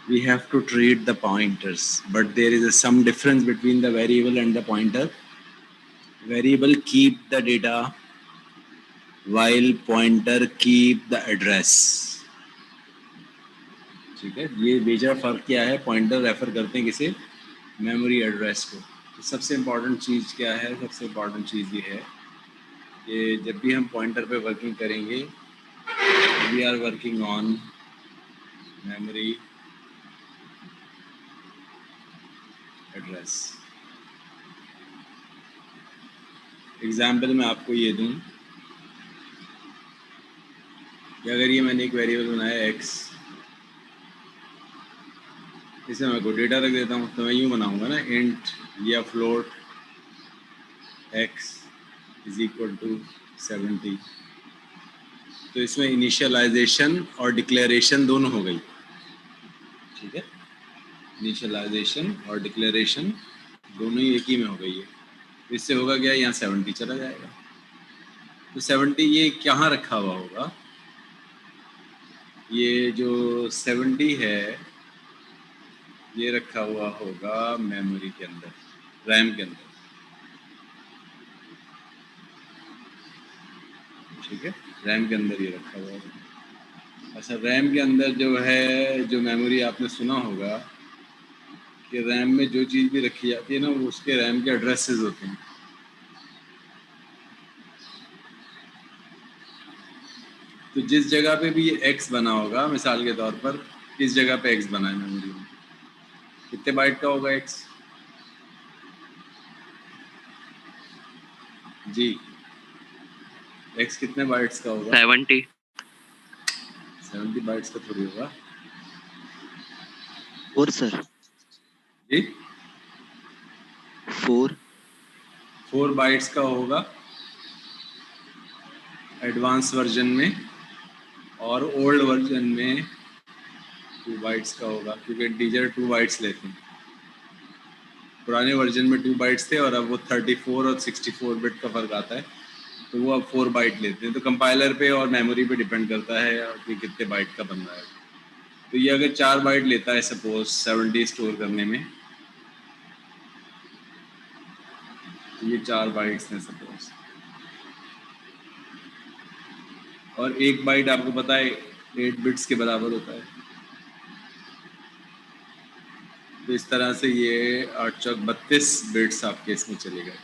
we have to treat the pointers, but there is some difference between the variable and the pointer. Variable keep the data while pointer keep the address. ठीक है, ये major फर्क क्या है? Pointer refer करते हैं किसे? Memory address को। तो सबसे इम्पॉर्टेंट चीज़ क्या है? सबसे इम्पॉर्टेंट चीज़ ये है कि जब भी हम पॉइंटर पे वर्किंग करेंगे, we are working on memory address. Example मैं आपको ये दूं कि अगर ये मैंने एक वेरिएबल बनाया x, इसे मैं कोई डेटा रख देता हूँ, तो मैं यूँ बनाऊंगा ना, इंट या float x is equal to 70। तो इसमें इनिशियलाइजेशन और डिक्लेरेशन दोनों हो गई। ठीक है, इनिशियलाइजेशन और डिक्लेरेशन दोनों ही एक ही में हो गई है। तो इससे होगा क्या? यहाँ 70 चला जाएगा। तो 70 ये कहाँ रखा हुआ होगा? ये जो 70 है ये रखा हुआ होगा मेमोरी के अंदर, रैम के अंदर। ठीक है, रैम के अंदर ये रखा हुआ है। अच्छा, रैम के अंदर जो है, जो मेमोरी आपने सुना होगा कि रैम में जो चीज़ भी रखी जाती है ना, वो उसके रैम के एड्रेसेस होते हैं। तो जिस जगह पे भी ये एक्स बना होगा, मिसाल के तौर पर किस जगह पे एक्स बना है मेमोरी में, कितने बाइट का होगा एक्स? जी, एक्स कितने बाइट्स का होगा? 70 बाइट्स का थोड़ी होगा। और सर जी, 4 बाइट्स का होगा एडवांस वर्जन में, और ओल्ड वर्जन में 2 बाइट्स का होगा, क्योंकि इंटीजर 2 बाइट्स लेते हैं। पुराने वर्जन में 2 बाइट्स थे और अब वो 34 और 64 बिट का फर्क आता है, तो वो अब 4 बाइट लेते हैं। तो कंपाइलर पे और मेमोरी पे डिपेंड करता है कि कितने बाइट का बन रहा है। तो ये अगर 4 बाइट लेता है सपोज 70 स्टोर करने में, तो ये 4 बाइट्स हैं सपोज, और 1 बाइट आपको पता है 8 बिट्स के बराबर होता है। तो इस तरह से ये 8 चौक 32 बिट्स आपके इसमें चले गए।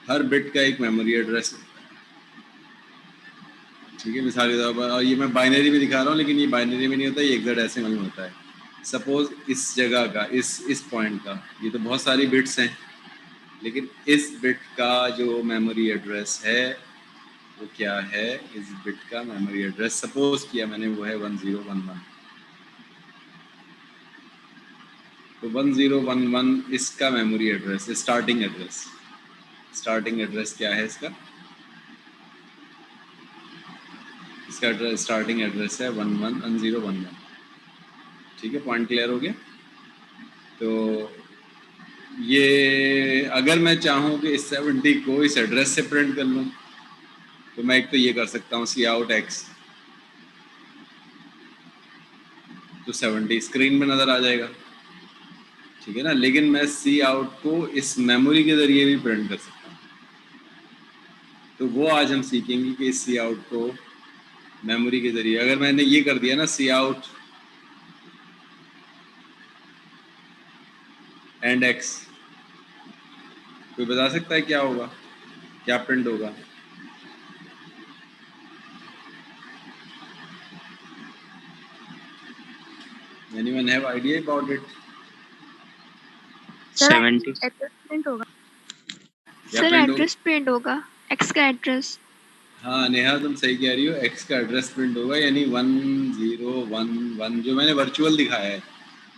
हर बिट का एक मेमोरी एड्रेस है। ठीक है, मिसाल के तौर पर, और ये मैं बाइनरी में दिखा रहा हूँ, लेकिन ये बाइनरी में नहीं होता, ये हेक्साडेसिमल में होता है। सपोज इस जगह का, इस पॉइंट का, ये तो बहुत सारी बिट्स हैं, लेकिन इस बिट का जो मेमोरी एड्रेस है वो क्या है? इस बिट का मेमोरी एड्रेस सपोज किया मैंने, वो है 1011। तो 1011 इसका मेमोरी एड्रेस है, स्टार्टिंग एड्रेस। स्टार्टिंग एड्रेस क्या है इसका? इसका स्टार्टिंग एड्रेस है 1011। ठीक है, पॉइंट क्लियर हो गया? तो ये अगर मैं चाहूँ कि इस 70 को इस एड्रेस से प्रिंट कर लूँ, तो मैं एक तो ये कर सकता हूँ, सी आउट एक्स, तो 70 स्क्रीन में नज़र आ जाएगा। ठीक है ना, लेकिन मैं सी आउट को इस मेमोरी के ज़रिए भी प्रिंट कर सकता हूँ। तो वो आज हम सीखेंगे कि इस सी आउट को मेमोरी के ज़रिए, अगर मैंने ये कर दिया ना, सी आउट एंड एक्स, कोई बता सकता है क्या होगा, क्या प्रिंट होगा? Anyone have idea about it? 70 address print होगा क्या सर, प्रिंट होगा? एड्रेस प्रिंट होगा, एक्स का एड्रेस। हाँ नेहा, तुम सही कह रही हो, एक्स का एड्रेस प्रिंट होगा, यानी 1011 जो मैंने वर्चुअल दिखाया है,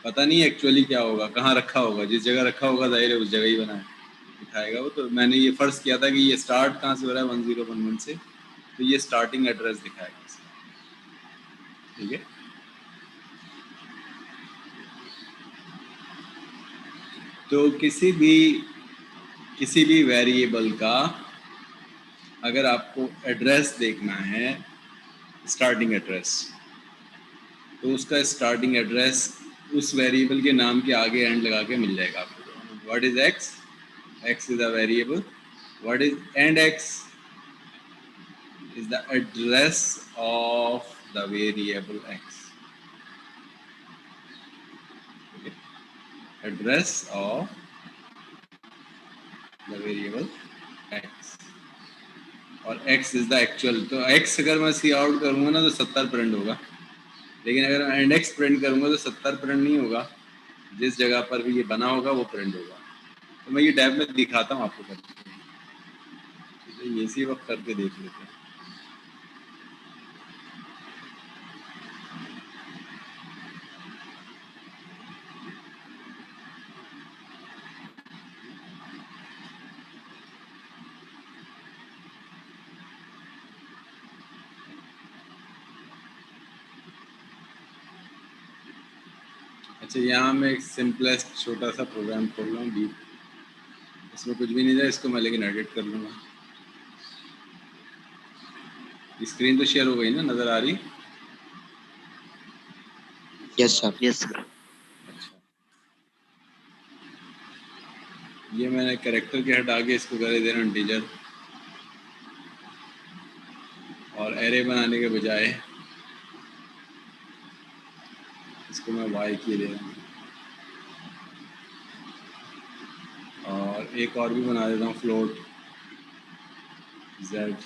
पता नहीं एक्चुअली क्या होगा, कहाँ रखा होगा। जिस जगह रखा होगा जाहिर है उस जगह ही बना दिखाएगा वो। तो मैंने ये फर्ज किया था कि ये स्टार्ट कहाँ से हो रहा है, 1011 से, तो ये स्टार्टिंग एड्रेस दिखाएगा इसका। ठीक है, तो किसी भी वेरिएबल का अगर आपको एड्रेस देखना है, स्टार्टिंग एड्रेस, तो उसका स्टार्टिंग एड्रेस उस वेरिएबल के नाम के आगे एंड लगा के मिल जाएगा आपको। What is x? X is a variable. What is and x is the address of the variable x. Okay. Address of the variable x और x is the actual। तो x अगर मैं सी आउट करूँगा ना तो 70 प्रिंट होगा, लेकिन अगर मैं एंड एक्स प्रिंट करूँगा तो 70 प्रिंट नहीं होगा, जिस जगह पर भी ये बना होगा वो प्रिंट होगा। तो मैं ये टैब में दिखाता हूँ आपको करके, तो ये इसी वक्त करके देख लेते हैं। अच्छा, यहाँ मैं एक सिंपलेस्ट छोटा सा प्रोग्राम खोल रहा हूँ बीट, इसमें कुछ भी नहीं था, इसको मैं लेकिन एडिट कर लूँगा। स्क्रीन तो शेयर हो गई ना, नज़र आ रही? Yes sir. Yes sir. अच्छा, ये मैंने कैरेक्टर के हटा के इसको कर दे रहा हूँ इंटीजर, और एरे बनाने के बजाय इसको मैं वाई की दे रहा हूँ, और एक और भी बना देता हूँ फ्लोट जेड,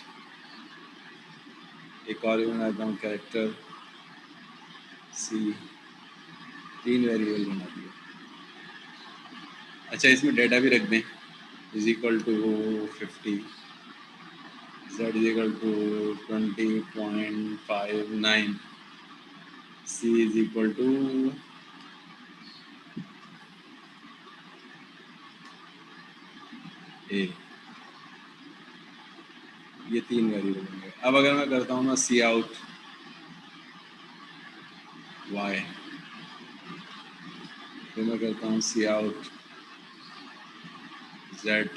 एक और भी बना देता हूँ कैरेक्टर सी। 3 वेरिएबल बना दिए। अच्छा, इसमें डेटा भी रख दें, is equal to 50, Z is equal to 20.59, C is equal to A. ये 3 वेरिएबल होंगे। अब अगर मैं करता हूँ ना सी आउट वाई, फिर मैं करता हूँ सी आउट जेड,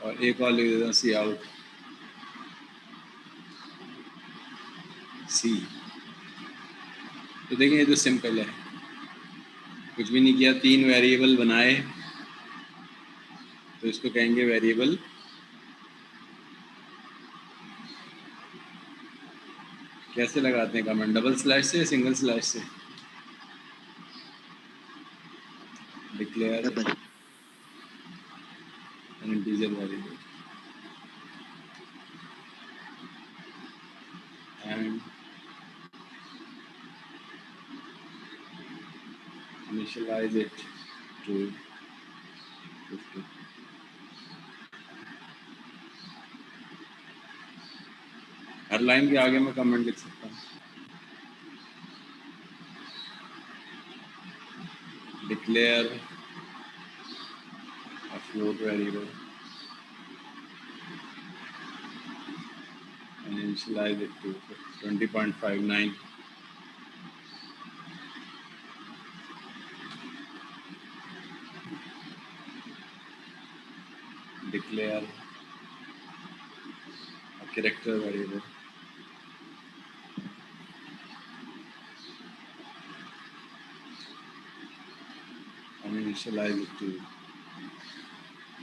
और एक और लिख देता हूँ सी आउट सी। तो देखिए ये तो सिंपल है, कुछ भी नहीं किया, 3 वेरिएबल बनाए, तो इसको कहेंगे वेरिएबल कैसे लगाते हैं कमेंट, डबल स्लैश से या सिंगल स्लैश से? Declare double. an integer variable and initialize it to 50। Her line के आगे मैं कमेंट लिख सकता हूँ, declare a float variable and initialize it to 20.59, declare a character variable and initialize it to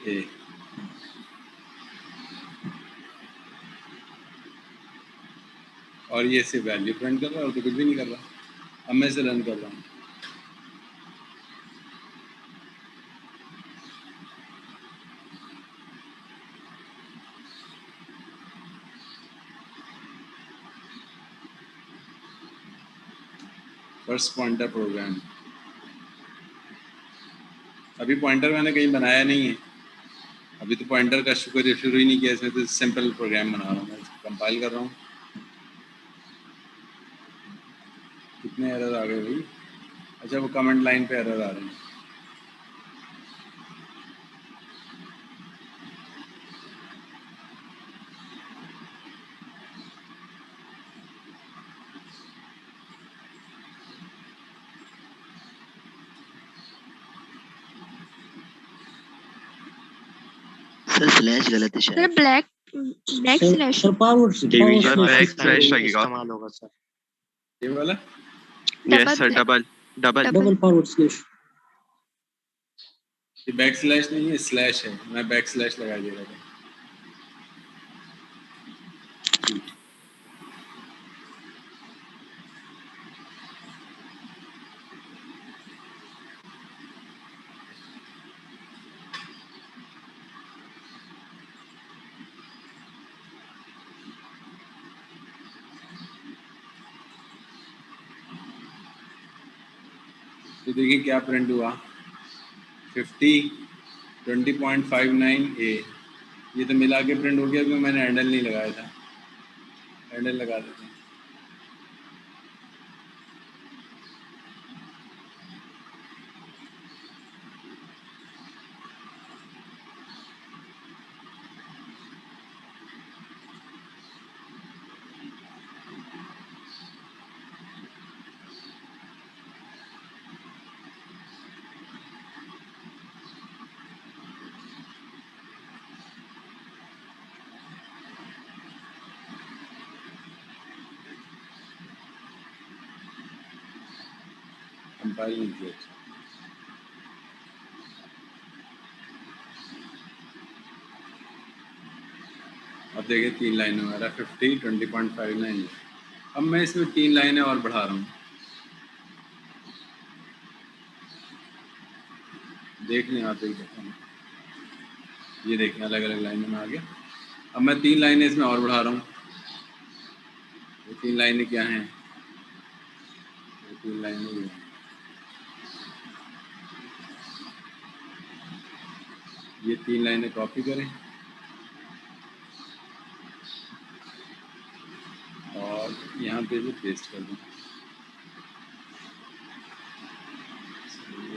a। और ये सिर्फ वैल्यू प्रिंट कर रहा है और तो कुछ भी नहीं कर रहा। अब मैं इसे रन कर रहा हूँ, फर्स्ट पॉइंटर प्रोग्राम। अभी पॉइंटर मैंने कहीं बनाया नहीं है, अभी तो पॉइंटर का शुरू ही नहीं किया, इसमें तो सिंपल प्रोग्राम बना रहा हूँ मैं। कंपाइल कर रहा हूँ, कितने एरर आ गए भाई? अच्छा, वो कमेंट लाइन पे एरर आ रहे हैं। सर स्लैश गलत है सर शायद। Black back slash sir power Division slash backslash लगेगा। इस्तेमाल होगा सर। ये वाला Yes sir, double. Double power slash. ये बैक स्लैश नहीं है, स्लैश है। मैं बैक स्लैश लगा दे रहा था। तो देखिए क्या प्रिंट हुआ, 50 20.59 ए। ये तो मिला के प्रिंट हो गया क्योंकि मैंने हैंडल नहीं लगाया था। हैंडल लगा देते हैं। कंपाइल नहीं किया। अच्छा अब देखिए 3 लाइनों में आ रहा है 50 20.59। अब मैं इसमें 3 लाइनें और बढ़ा रहा हूँ। देख लें आप, एक दफ़ा ये देखें अलग अलग लाइनों में आ गया। अब मैं 3 लाइनें इसमें और बढ़ा रहा हूँ। ये 3 लाइनें क्या हैं? ये 3 लाइनें ये हैं। ये 3 लाइनें कॉपी करें और यहाँ पे भी पेस्ट कर दें।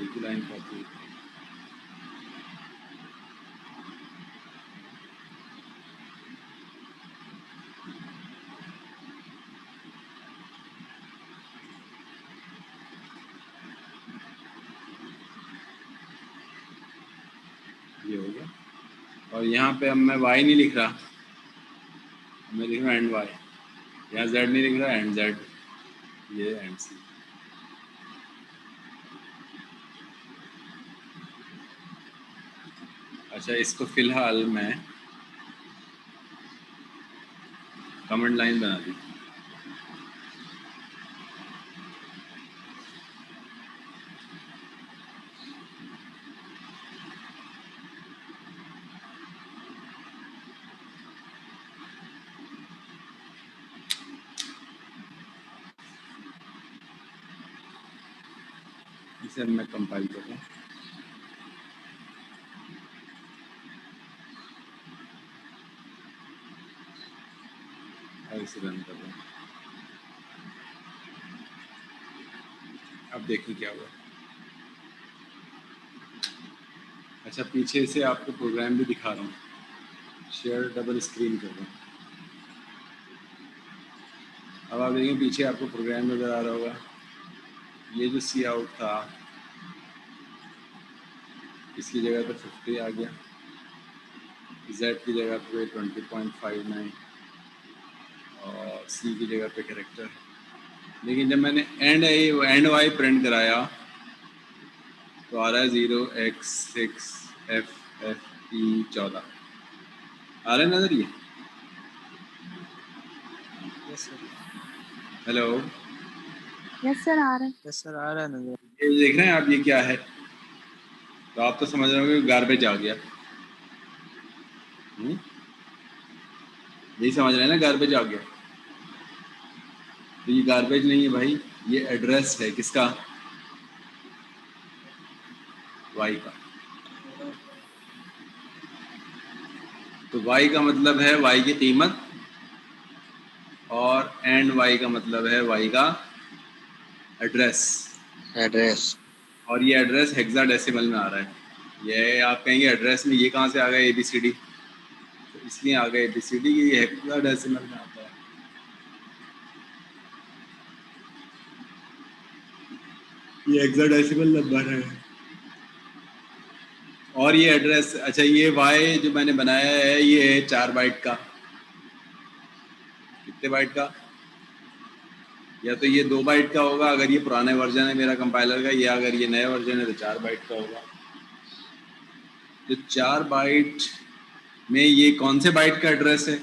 एक ही लाइन कॉपी। ये हो गया। और यहाँ पे अब मैं y नहीं लिख रहा, मैं लिख रहा हूँ एंड y। यहाँ z नहीं लिख रहा, एंड z, ये एंड c। अच्छा, इसको फिलहाल मैं कमेंट लाइन बना दी। इसे अब मैं कंपाइल करता हूँ। और इसे रन कर रहा हूँ। अब देखिए क्या हुआ। अच्छा, पीछे से आपको प्रोग्राम भी दिखा रहा हूँ। शेयर डबल स्क्रीन कर रहा हूँ। अब आप देखें पीछे आपको प्रोग्राम नज़र आ रहा होगा। ये जो सी आउट था, इसकी जगह पे 50 आ गया, Z की जगह पे 20.59 और C की जगह पे कैरेक्टर। लेकिन जब मैंने एंड वाई प्रिंट कराया तो आ रहा है 0x6FFE14। आ रहा है नजर ये? हेलो, यस सर आ रहा है। यस सर आ रहा है नजर। ये देख रहे हैं आप, ये क्या है? तो आप तो समझ रहे होंगे गार्बेज आ गया। यही समझ रहे हैं ना, गार्बेज आ गया। तो ये गार्बेज नहीं है भाई, ये एड्रेस है किसका? वाई का। तो वाई का मतलब है वाई की कीमत, और एंड वाई का मतलब है वाई का एड्रेस। और ये एड्रेस हेक्साडेसिमल में आ रहा है। ये आप कहेंगे एड्रेस में ये कहाँ से आ गया ABCD? तो इसलिए आ गया ABCD कि ये हेक्साडेसिमल में आता है। ये हेक्साडेसिमल नंबर है। और ये एड्रेस, अच्छा ये वाई जो मैंने बनाया है ये है 4 बाइट का। कितने बाइट का? या तो ये 2 बाइट का होगा अगर ये पुराने वर्जन है मेरा कंपाइलर का, या अगर ये नया वर्जन है तो 4 बाइट का होगा। तो 4 बाइट में ये कौन से बाइट का एड्रेस है?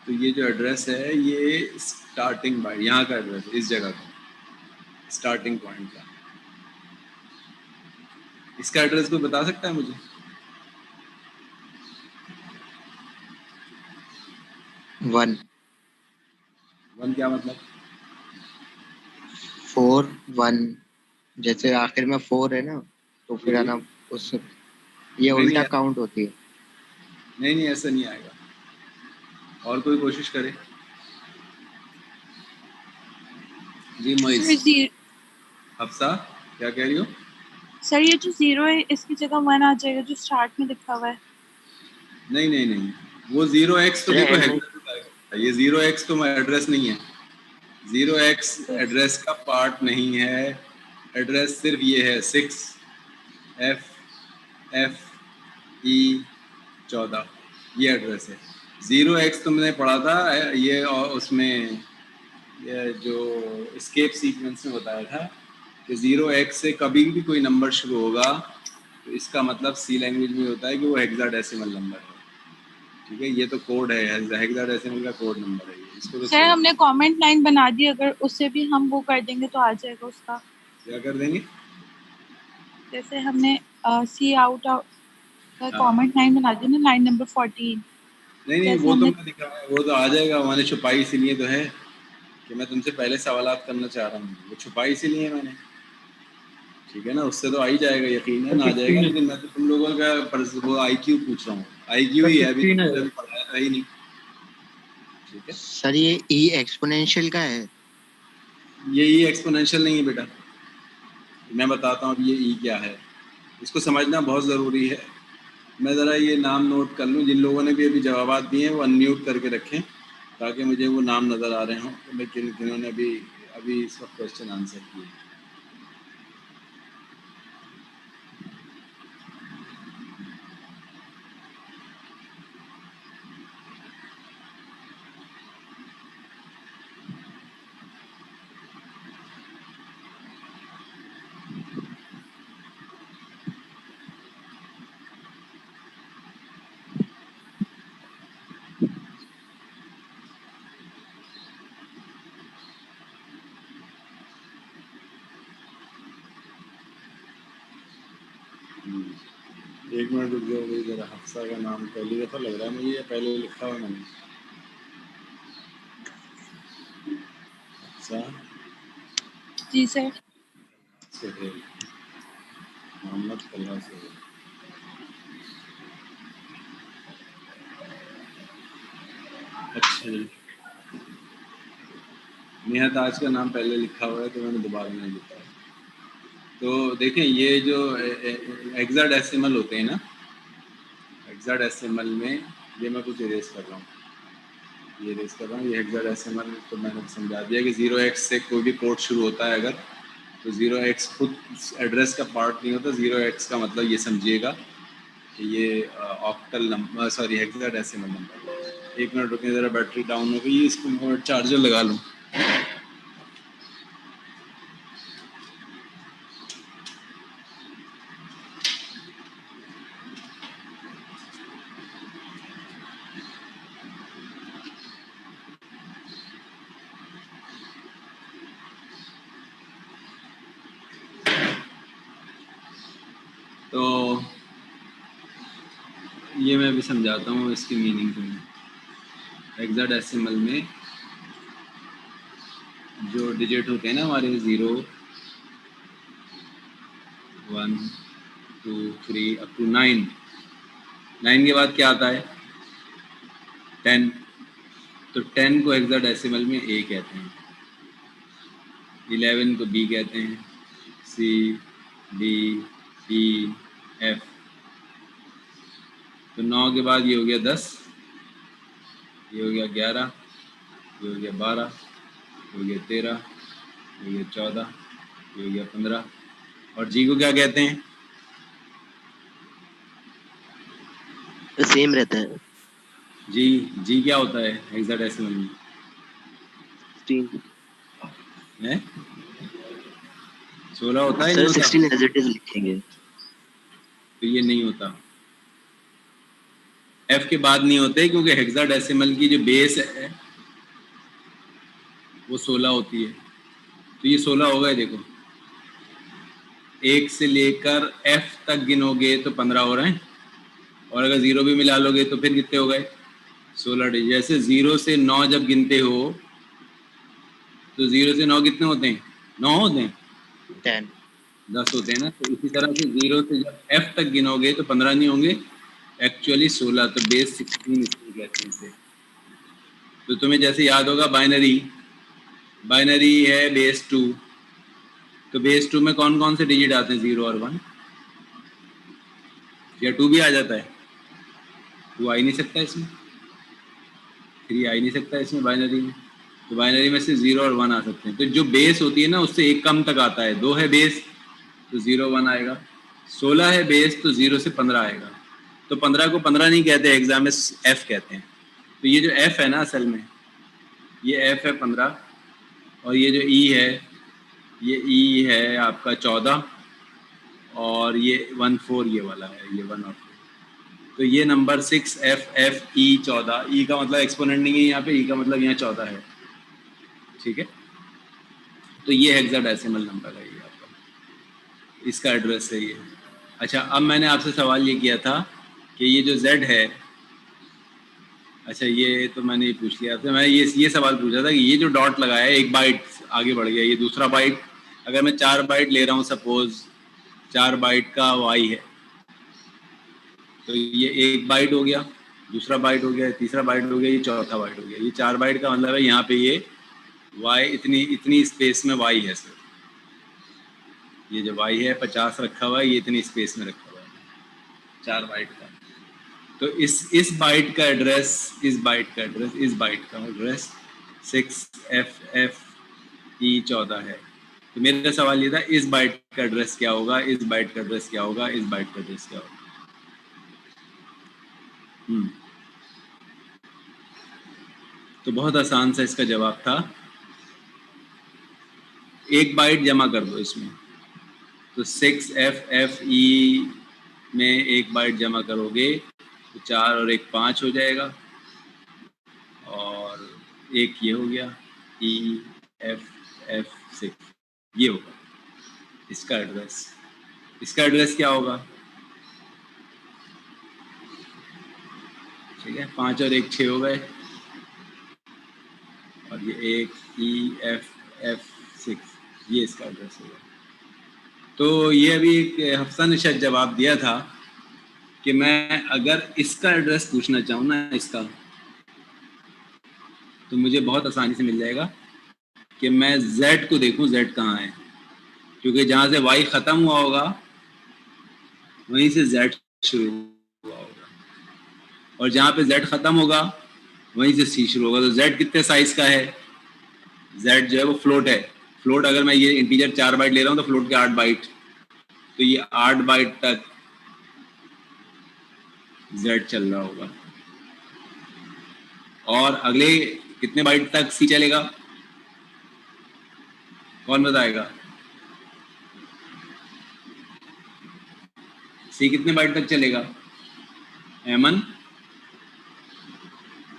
तो ये जो एड्रेस है ये स्टार्टिंग बाइट, यहाँ का एड्रेस है, इस जगह का स्टार्टिंग पॉइंट का। इसका एड्रेस कोई बता सकता है मुझे? वन 1 क्या मतलब? 4 1, जैसे आखिर में 4 है ना, तो फिर है ना उस ये नहीं, उल्टा नहीं, काउंट होती है। नहीं ऐसा नहीं आएगा। और कोई कोशिश करे? जी मोइस। हफ्सा क्या कह रही हो? सर ये जो 0 है इसकी जगह 1 आ जाएगा जो स्टार्ट में लिखा हुआ है। नहीं, वो 0x तो देखो है, ये 0x तो एड्रेस नहीं है। 0x एड्रेस का पार्ट नहीं है। एड्रेस सिर्फ ये है 6FFE14, ये एड्रेस है। 0x तुमने पढ़ा था ये, और उसमें ये जो एस्केप सीक्वेंस में बताया था कि 0x से कभी भी कोई नंबर शुरू होगा तो इसका मतलब सी लैंग्वेज में होता है कि वो हेक्साडेसिमल नंबर है। ठीक है, ये तो कोड है, हेक्साडेसिमल का कोड नंबर है ये। इसको तो सर हमने कमेंट लाइन बना दी, अगर उससे भी हम वो कर देंगे तो आ जाएगा उसका। क्या कर देंगे? जैसे हमने सी आउट का कमेंट लाइन बना दी ना, लाइन नंबर 14। नहीं वो तो मैं दिखा, वो तो आ जाएगा। मैंने छुपाई इसीलिए तो है कि मैं तुमसे पहले सवालात करना चाह रहा हूँ, वो छुपाई इसीलिए मैंने। ठीक है ना, उससे तो आ ही जाएगा, यकीन है ना आ जाएगा। लेकिन मैं तो तुम लोगों का वो IQ पूछ रहा हूँ, IQ ही है, अभी तो पढ़ाया ही नहीं। ठीक है सर ये ई एक्सपोनेंशियल का है। ये ई एक्सपोनेंशियल नहीं है बेटा, मैं बताता हूँ अब ये ई क्या है। इसको समझना बहुत ज़रूरी है। मैं ज़रा ये नाम नोट कर लूँ, जिन लोगों ने भी अभी जवाबात दिए हैं वो अनम्यूट करके रखें ताकि मुझे वो नाम नज़र आ रहे हों, लेकिन जिन्होंने अभी इस वक्त क्वेश्चन आंसर किए। एक मिनट रुक जाओ भाई, जरा हफ्सा का नाम पहली दफ़ा लग रहा है मुझे, या पहले लिखा हुआ मैंने? हफ्सा जी सर। सुहेल, मोहम्मद कल्ला सुहेल। अच्छा जी, निहत आज का नाम पहले लिखा हुआ है तो मैंने दोबारा नहीं लिखा है। तो देखें ये जो हेक्साडेसिमल होते हैं ना, हेक्साडेसिमल में ये मैं कुछ इरेज कर रहा हूँ, ये इरेज कर रहा हूँ। ये हेक्साडेसिमल तो मैंने समझा दिया कि 0x से कोई भी कोड शुरू होता है अगर, तो 0x खुद एड्रेस का पार्ट नहीं होता। 0x का मतलब ये समझिएगा कि ये octal number, sorry hexadecimal number. एक मिनट रुकिए, ज़रा बैटरी डाउन हो गई, इसको मैं चार्जर लगा लूँ। तो ये मैं अभी समझाता हूँ इसकी मीनिंग तुम्हें। हेक्साडेसिमल में जो डिजिट होते हैं ना हमारे 0 1 2 3 अप टू 9, 9 के बाद क्या आता है? 10। तो 10 को हेक्साडेसिमल में A कहते हैं, 11 को B कहते हैं, C D E F। तो 9 के बाद ये हो गया 10, ये हो गया 11, ये हो गया 12, ये हो गया 13, ये हो गया 14, ये हो गया 15। और G को क्या कहते हैं? सेम रहता है। जी क्या होता है हेक्साडेसिमल में? 16 है 16 होता है, नहीं सर, होता? 16 एज इट इज लिखेंगे। तो ये नहीं होता, एफ के बाद नहीं होते, क्योंकि हेक्साडेसिमल की जो बेस है वो 16 होती है। तो ये 16 होगा, देखो 1 से लेकर एफ तक गिनोगे तो 15 हो रहे हैं, और अगर 0 भी मिला लोगे तो फिर कितने हो गए? 16 डिजिट। जैसे 0 से 9 जब गिनते हो तो 0 से 9 कितने होते हैं? 9 होते हैं, 10। 10 होते हैं ना। तो इसी तरह से 0 से जब एफ तक गिनोगे तो 15 नहीं होंगे, एक्चुअली 16। तो बेस 16 इसको कहते हैं इसे। तो तुम्हें जैसे याद होगा बाइनरी है बेस 2, तो बेस 2 में कौन कौन से डिजिट आते हैं? 0 और 1, या 2 भी आ जाता है? 2 आ ही नहीं सकता इसमें, 3 आ ही नहीं सकता इसमें बाइनरी में। तो बाइनरी में से 0 और 1 आ सकते हैं। तो जो बेस होती है ना उससे एक कम तक आता है। 2 है बेस तो 0 1 आएगा, 16 है बेस तो 0 से 15 आएगा। तो 15 को 15 नहीं कहते एग्जाम में, एफ कहते हैं। तो ये जो एफ है ना, असल में ये एफ है 15, और ये जो ई है, ये ई है आपका 14, और ये 1 4 ये वाला है, ये 1 और 4। तो ये नंबर 6 एफ एफ ई 14, ई का मतलब एक्सपोनेंट नहीं है यहाँ पे, ई का मतलब यहाँ 14 है, ठीक है। तो ये हेक्साडेसिमल नंबर है ये आपका, इसका एड्रेस है ये। अच्छा, अब मैंने आपसे सवाल ये किया था कि ये जो Z है, अच्छा ये तो मैंने ये पूछ लिया आपसे, मैंने ये सवाल पूछा था कि ये जो डॉट लगाया है 1 बाइट आगे बढ़ गया, ये दूसरा बाइट, अगर मैं 4 बाइट ले रहा हूँ, सपोज 4 बाइट का Y है, तो ये 1 बाइट हो गया, दूसरा बाइट हो गया, तीसरा बाइट हो गया, ये चौथा बाइट हो गया। ये 4 बाइट का मतलब है यहाँ पे ये Y इतनी स्पेस में Y है सर, ये जो Y है 50 रखा हुआ है, ये इतनी स्पेस में रखा हुआ है 4 बाइट का। तो इस बाइट का एड्रेस, इस बाइट का एड्रेस 6FFE14 है। तो मेरा सवाल ये था, इस बाइट का एड्रेस क्या होगा, इस बाइट का एड्रेस क्या होगा, इस बाइट का एड्रेस क्या होगा? तो बहुत आसान सा इसका जवाब था, 1 बाइट जमा कर दो इसमें। तो 6FFE में 1 बाइट जमा करोगे तो 4 और 1 5 हो जाएगा, और एक ये हो गया EFF6, ये होगा इसका एड्रेस। इसका एड्रेस क्या होगा? ठीक है, 5 और 1 6 हो गए, और ये एक EFF6, ये इसका एड्रेस होगा। तो ये अभी एक हफ्ता निशाद जवाब दिया था कि मैं अगर इसका एड्रेस पूछना चाहूँ ना, इसका, तो मुझे बहुत आसानी से मिल जाएगा कि मैं Z को देखूं, Z कहाँ है, क्योंकि जहाँ से Y ख़त्म हुआ होगा वहीं से Z शुरू हुआ होगा, और जहाँ पे Z ख़त्म होगा वहीं से C शुरू होगा। तो Z कितने साइज़ का है? Z जो है वो फ्लोट है। फ्लोट, अगर मैं ये इंटीजर 4 बाइट ले रहा हूँ तो फ्लोट के 8 बाइट, तो ये 8 बाइट तक Z चल रहा होगा। और अगले कितने बाइट तक C चलेगा, कौन बताएगा? C कितने बाइट तक चलेगा एमन?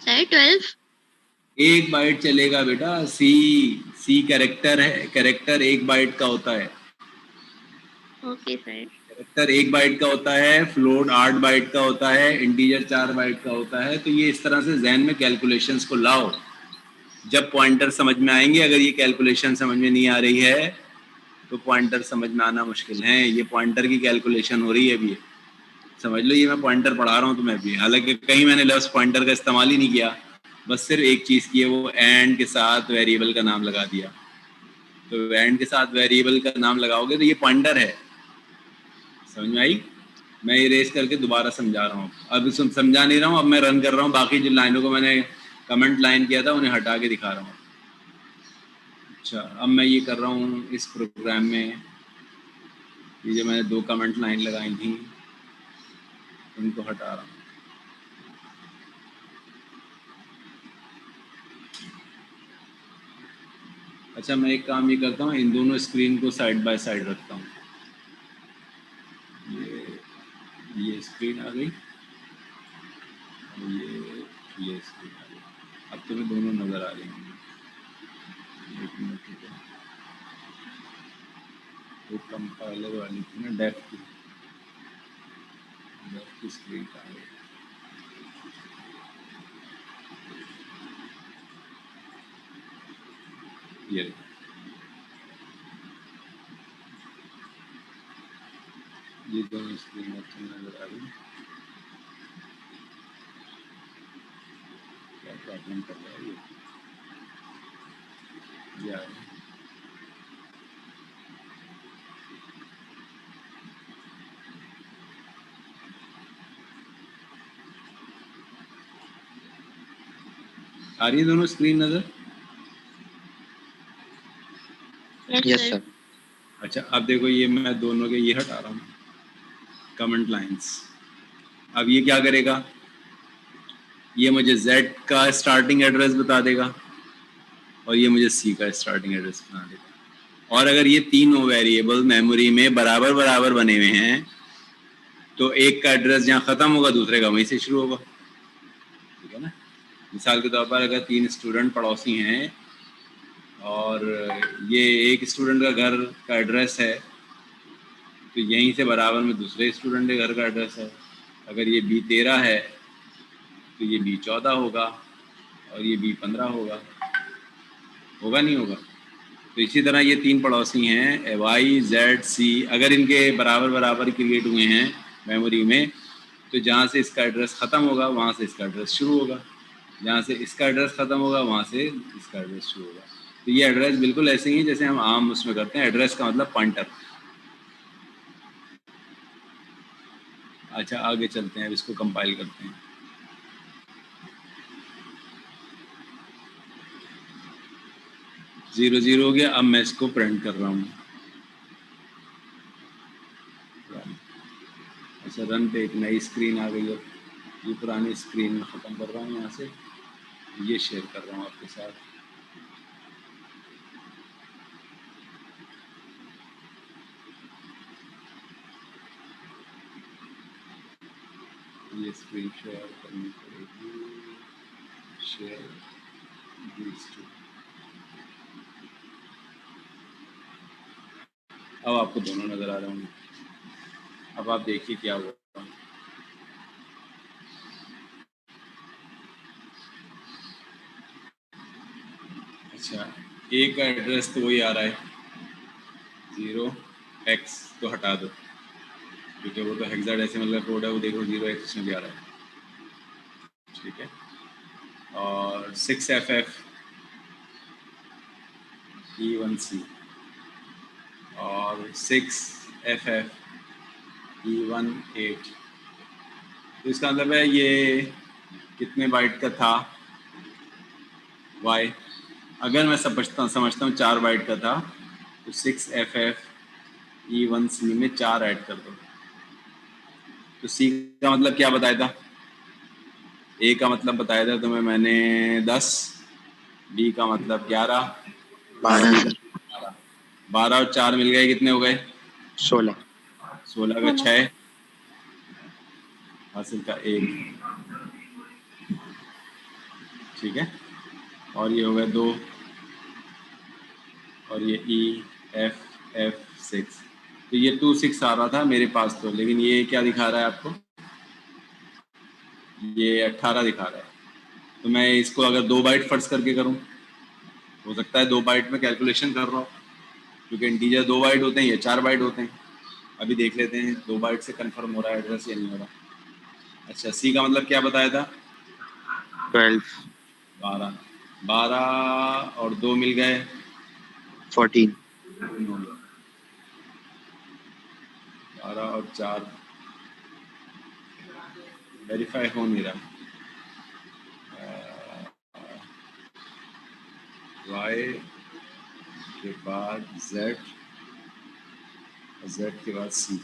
सर 12। 1 बाइट चलेगा बेटा। C कैरेक्टर है, कैरेक्टर 1 बाइट का होता है, ओके सर। कैरेक्टर 1 बाइट का होता है, फ्लोट 8 बाइट का होता है, इंटीजर 4 बाइट का होता है। तो ये इस तरह से जहन में कैलकुलेशंस को लाओ, जब पॉइंटर समझ में आएंगे। अगर ये कैलकुलेशन समझ में नहीं आ रही है तो पॉइंटर समझ में आना मुश्किल है। ये पॉइंटर की कैलकुलेशन हो रही है अभी, समझ लो ये मैं पॉइंटर पढ़ा रहा हूँ तुम्हें अभी, हालांकि कहीं मैंने लफ्ज़ पॉइंटर का इस्तेमाल ही नहीं किया, बस सिर्फ एक चीज़ की है, वो एंड के साथ वेरिएबल का नाम लगा दिया। तो एंड के साथ वेरिएबल का नाम लगाओगे तो ये पॉइंटर है, समझ में आई? मैं इरेज करके दोबारा समझा रहा हूँ, अब समझा नहीं रहा हूँ, अब मैं रन कर रहा हूँ, बाकी जिन लाइनों को मैंने कमेंट लाइन किया था उन्हें हटा के दिखा रहा हूँ। अच्छा, अब मैं ये कर रहा हूँ इस प्रोग्राम में, ये जो मैंने 2 कमेंट लाइन लगाई थी उनको हटा रहा हूँ। अच्छा, मैं एक काम ये करता हूँ, इन दोनों स्क्रीन को साइड बाय साइड रखता हूँ। ये स्क्रीन आ गई और ये स्क्रीन आ गई। अब तुम्हें दोनों नज़र आ रही होंगी। एक मिनट, ठीक है। वो कंपाइलर वाली थी ना, डेफ की स्क्रीन आ गई। ये दोनों स्क्रीन अच्छी नज़र आ रही है। क्या प्रॉब्लम कर रहा है ये आ रही है। आ रही है दोनों स्क्रीन नज़र? Yes, yes sir. सर। अच्छा, अब देखो, ये मैं दोनों के ये हटा रहा हूँ कमेंट लाइंस। अब ये क्या करेगा, ये मुझे Z का स्टार्टिंग एड्रेस बता देगा और ये मुझे C का स्टार्टिंग एड्रेस बता देगा। और अगर ये तीनों वेरिएबल मेमोरी में बराबर बराबर बने हुए हैं तो एक का एड्रेस जहाँ ख़त्म होगा दूसरे का वहीं से शुरू होगा, ठीक है ना। मिसाल के तौर पर अगर 3 स्टूडेंट पड़ोसी हैं और ये एक स्टूडेंट का घर का एड्रेस है तो यहीं से बराबर में दूसरे स्टूडेंट के घर का एड्रेस है। अगर ये B13 है तो ये B14 होगा और ये B15 होगा, होगा नहीं होगा। तो इसी तरह ये 3 पड़ोसी हैं Y Z C, अगर इनके बराबर बराबर क्रिएट हुए हैं मेमोरी में तो जहाँ से इसका एड्रेस ख़त्म होगा वहाँ से इसका एड्रेस शुरू होगा, जहाँ से इसका एड्रेस ख़त्म होगा वहाँ से इसका एड्रेस शुरू होगा। तो ये एड्रेस बिल्कुल ऐसे ही जैसे हम आम उसमें करते हैं। एड्रेस का मतलब पॉइंटर। अच्छा, आगे चलते हैं, अब इसको कंपाइल करते हैं। ज़ीरो ज़ीरो हो गया। अब मैं इसको प्रिंट कर रहा हूँ। अच्छा, रन पे एक नई स्क्रीन आ गई है। ये पुरानी स्क्रीन में ख़त्म कर रहा हूँ, यहाँ से ये शेयर कर रहा हूँ आपके साथ। ये स्क्रीन शेयर करनी पड़ेगी। Share these two। अब आपको दोनों नज़र आ रहे होंगे। अब आप देखिए क्या हुआ। अच्छा, ए का एड्रेस तो वही आ रहा है 0x, तो हटा दो क्योंकि वो तो हेक्साडेसिमल का कोड है। वो देखो 0x इसमें भी आ रहा है, ठीक है। और 6FF E1C और 6FF E18। तो इसका मतलब है ये कितने बाइट का था y। अगर मैं समझता हूँ 4 बाइट का था तो 6FF E1C में 4 ऐड कर दो। तो C का मतलब क्या बताया था, A का मतलब बताया था तुम्हें मैंने 10, B का मतलब 11, 12 सर। 12 और 4 मिल गए, कितने हो गए? 16। 16 का 6 हासिल का 1, ठीक है। और ये हो गया 2 और ये EFF6। तो ये 26 आ रहा था मेरे पास तो, लेकिन ये क्या दिखा रहा है आपको, ये 18 दिखा रहा है। तो मैं इसको अगर 2 बाइट फर्ज करके करूं, हो सकता है 2 बाइट में कैलकुलेशन कर रहा हूँ क्योंकि इंटीजर 2 बाइट होते हैं, ये 4 बाइट होते हैं। अभी देख लेते हैं 2 बाइट से कंफर्म हो रहा है एड्रेस या नहीं हो रहा। अच्छा, सी का मतलब क्या बताया था? 12। 12, 12 और 2 मिल गए 14। 12 और 4 वेरीफाई हो नहीं रहा। वाई के बाद जेड, जेड के बाद सी।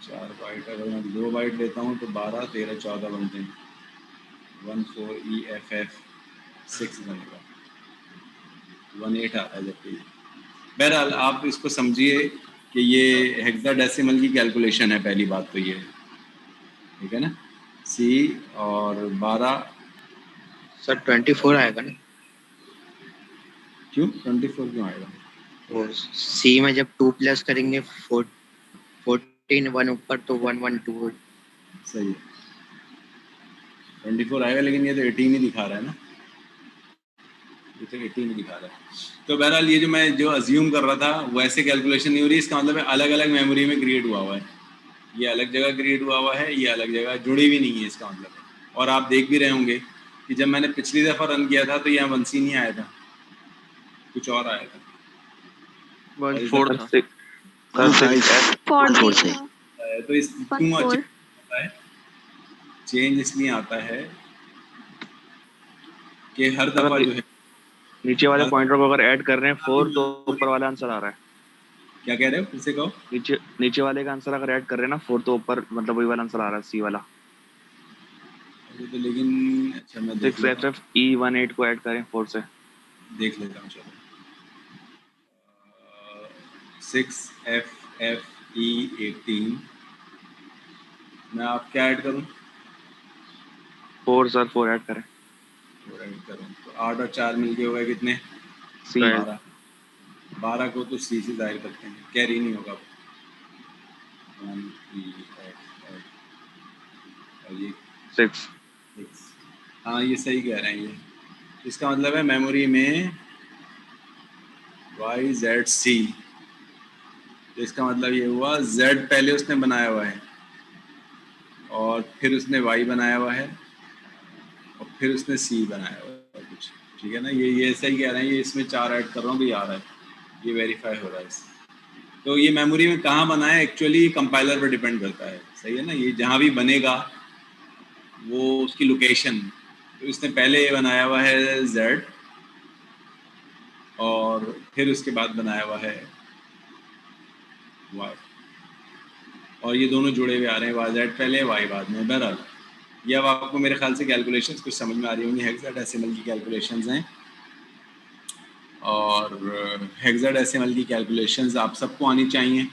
4 बाइट, अगर मैं 2 बाइट लेता हूँ तो 12, 13, 14 बनते हैं। 14EFF 6 बनेगा, 18 आता है जबकि। बहरहाल आप इसको समझिए कि ये हेक्साडेसिमल की कैलकुलेशन है, पहली बात तो ये है, ठीक है ना। सी और 12 सर 24 आएगा ना, क्यों 24 क्यों आएगा? वो सी में जब 2 प्लस करेंगे 14 1 ऊपर तो 112। सही है, 24 आएगा, लेकिन ये तो 18 ही दिखा रहा है ना, ये तो 18 ही दिखा रहा है। तो बहरहाल ये जो मैं जो अज्यूम कर रहा था वैसे कैलकुलेशन नहीं हो रही, इसका मतलब है अलग अलग मेमोरी में क्रिएट हुआ हुआ है, ये अलग जगह क्रिएट हुआ हुआ है, ये अलग जगह जुड़ी भी नहीं है, इसका मतलब है। और आप देख भी रहे होंगे कि जब मैंने पिछली दफ़ा रन किया था तो यहाँ 1C नहीं आया था, कुछ और आया था, और इस सर दफ़ा 6 सर 6F 40 14 से। था, तो इस क्यों 14। आता है, चेंज इसलिए आता है कि हर अगर दफ़ा जो है नीचे वाले हर पॉइंटर को अगर ऐड कर रहे हैं 4 तो ऊपर वाला आंसर आ रहा है। क्या कह रहे हो, फिर से कहो। नीचे वाले का आंसर अगर ऐड कर रहे हैं ना 4 तो ऊपर मतलब वही वाला आंसर आ रहा है, सी वाला। अरे तो लेकिन अच्छा मैं देख लेता हूँ, 6FFE18 को ऐड करें 4 से। देख लेता हूँ चलो। 6FFE18 मैं आप क्या ऐड करूँ, 4 सर 4 ऐड करें। और ऐड करूँ तो 8 और 4 मिलके हो गए कितने, सी 12। 12 को तो सी से जाहिर करते हैं, कैरी नहीं होगा 1 3 और ये 6 6। हाँ ये सही कह रहे हैं, ये इसका मतलब है मेमोरी में YZC, तो इसका मतलब ये हुआ Z पहले उसने बनाया हुआ है और फिर उसने Y बनाया हुआ है और फिर उसने C बनाया हुआ है कुछ, ठीक है ना। ये सही कह रहे हैं, ये इसमें 4 ऐड कर रहा हूँ तो ये आ रहा है, ये वेरीफाई हो रहा है इससे। तो ये मेमोरी में कहाँ बना है एक्चुअली कंपाइलर पर डिपेंड करता है, सही है ना। ये जहाँ भी बनेगा वो उसकी लोकेशन, तो इसने पहले ये बनाया हुआ है Z और फिर उसके बाद बनाया हुआ है Y, और ये दोनों जुड़े हुए आ रहे हैं, YZ पहले Y बाद में। बहरहाल ये अब आपको मेरे ख्याल से कैलकुलेशंस कुछ समझ में आ रही होंगी, हेक्साडेसिमल की कैलकुलेशंस हैं, और हेक्साडेसिमल की कैलकुलेशंस आप सबको आनी चाहिए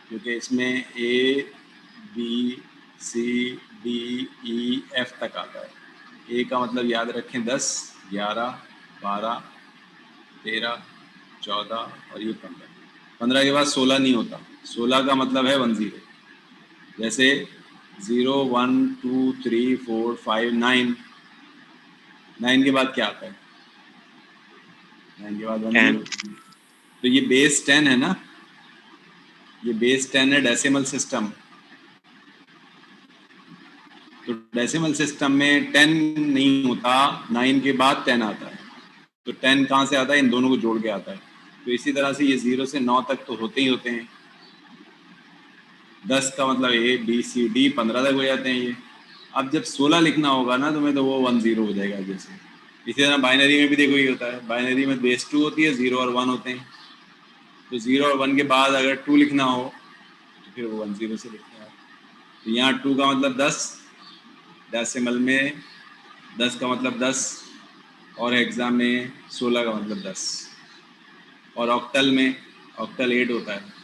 क्योंकि इसमें A B C D E F तक आता है। A का मतलब याद रखें 10 11 12 13 14 और ये 15। 15 के बाद 16 नहीं होता, 16 का मतलब है 10, जैसे 0 1 2 3 4 5 9, 9 के बाद क्या आता है, 9 के बाद 10। तो ये बेस 10 है ना, ये बेस 10 है डेसिमल सिस्टम। तो डेसिमल सिस्टम में 10 नहीं होता, 9 के बाद 10 आता है। तो 10 कहाँ से आता है, इन दोनों को जोड़ के आता है। तो इसी तरह से ये 0 से 9 तक तो होते ही होते हैं, 10 का मतलब A B C D 15 तक हो जाते हैं ये। अब जब 16 लिखना होगा ना तो मैं तो वो 10 हो जाएगा जैसे। इसी तरह बाइनरी में भी देखो ये होता है, बाइनरी में बेस 2 होती है, 0 और 1 होते हैं। तो 0 और 1 के बाद अगर 2 लिखना हो तो फिर वो 10 से लिखते हैं। तो यहाँ 2 का मतलब 10, डेसिमल में 10 का मतलब 10, और हेक्सा में 16 का मतलब 10, और ऑक्टल में ऑक्टल 8 होता है,